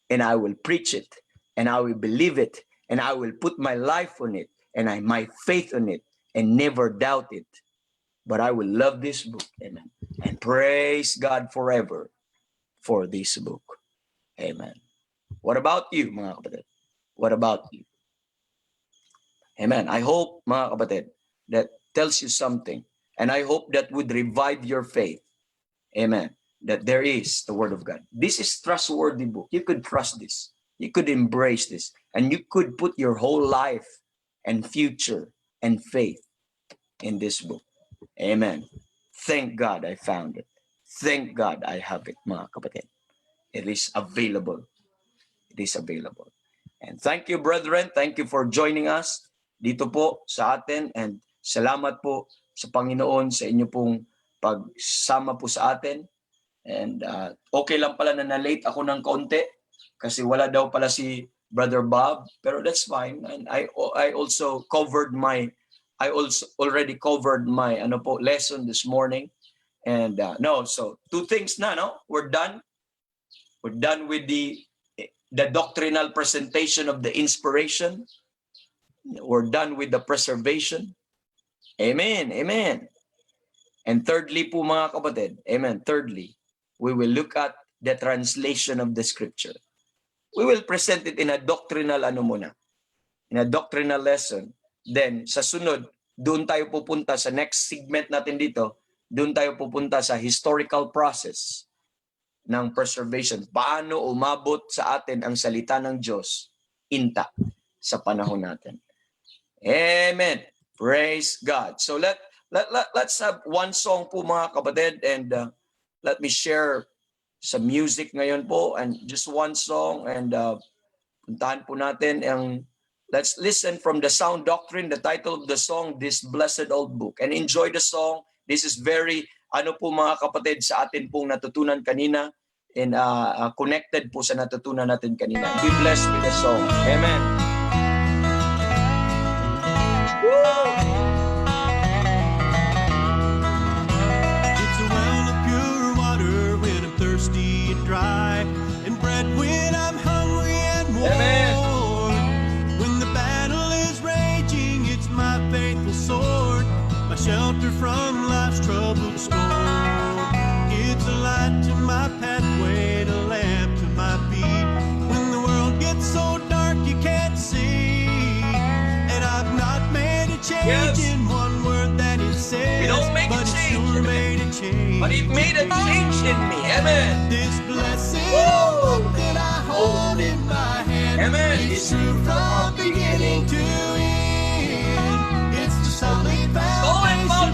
and I will preach it and I will believe it and I will put my life on it and my faith on it and never doubt it. But I will love this book, amen, and praise God forever for this book. Amen. What about you, mga kapatid? What about you? Amen. I hope, mga kapatid, that tells you something. And I hope that would revive your faith. Amen. That there is the Word of God. This is trustworthy book. You could trust this. You could embrace this. And you could put your whole life and future and faith in this book. Amen. Thank God I found it. Thank God I have it, mga kapatid. It is available. It is available. And thank you, brethren. Thank you for joining us dito po sa atin. And salamat po sa Panginoon sa inyo pong pagsama po sa atin. And okay lang pala na na-late ako ng kaunti kasi wala daw pala si Brother Bob. Pero that's fine. And I also already covered my lesson this morning. And so two things na, no? We're done. We're done with the doctrinal presentation of the inspiration. We're done with the preservation. Amen. Amen. And thirdly po mga kapatid, amen, thirdly, we will look at the translation of the scripture. We will present it in a doctrinal in a doctrinal lesson. Then, sa sunod, doon tayo pupunta sa next segment natin dito, doon tayo pupunta sa historical process ng preservation. Paano umabot sa atin ang salita ng Diyos intact sa panahon natin. Amen. Praise God. So let's have one song po mga kapatid, and let me share some music ngayon po, and just one song, and puntahan po natin ang let's listen from the Sound Doctrine, the title of the song, This Blessed Old Book. And enjoy the song. This is very, po mga kapatid, sa atin pong natutunan kanina, and connected po sa natutunan natin kanina. Be blessed with the song. Amen. Woo! It's a well of pure water when I'm thirsty and dry, and bread when I'm hungry and warm. Amen. Sword, my shelter from life's troubled storm. It's a light to my pathway, a lamp to my feet. When the world gets so dark you can't see, and I've not made a change in one word that it says, but it sure made a change. But it made a change in me. Amen. This blessed book that I hold in my hand, amen, it's true from beginning to end. Solid foundation.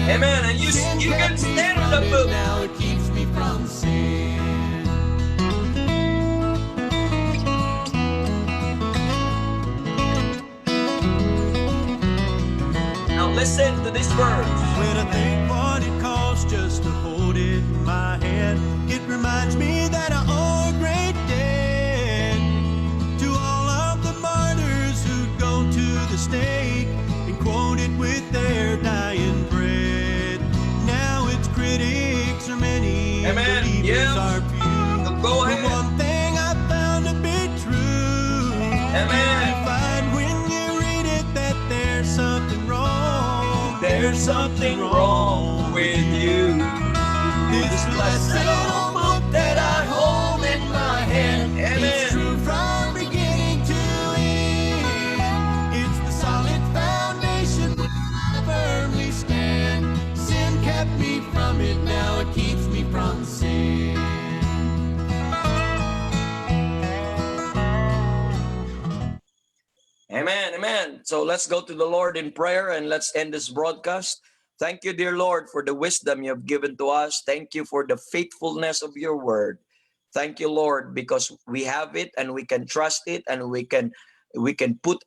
Amen. And you can stand on the book. Now it keeps me from sin. Now listen to this verse. When I think what it costs just to hold it in my hand, it reminds me that I owe a great debt to all of the martyrs who go to the stake and quote it with their dying breath. Now its critics are many, amen, believers are few. So go ahead. But one thing I found to be true, amen, you find when you read it that there's something wrong. There's something wrong with you. This blessed old book that I hold in my hand, amen, it's true from beginning to end. It's the solid foundation where I firmly stand. Sin kept me from it, now it keeps me from sin. Amen, amen. So let's go to the Lord in prayer and let's end this broadcast. Thank you, dear Lord, for the wisdom you have given to us. Thank you for the faithfulness of your word. Thank you, Lord, because we have it and we can trust it, and we can put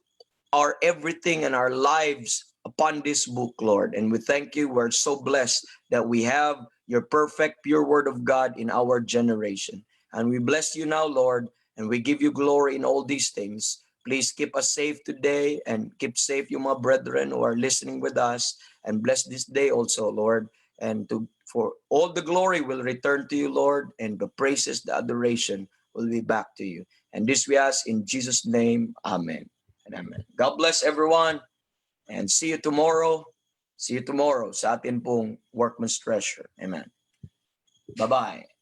our everything and our lives upon this book, Lord. And we thank you. We're so blessed that we have your perfect, pure word of God in our generation. And we bless you now, Lord, and we give you glory in all these things. Please keep us safe today, and keep safe you, my brethren, who are listening with us, and bless this day also, Lord. And for all the glory will return to you, Lord, and the praises, the adoration will be back to you. And this we ask in Jesus' name. Amen and amen. God bless everyone, and see you tomorrow. See you tomorrow sa atin pong Workman's Treasure. Amen. Bye-bye.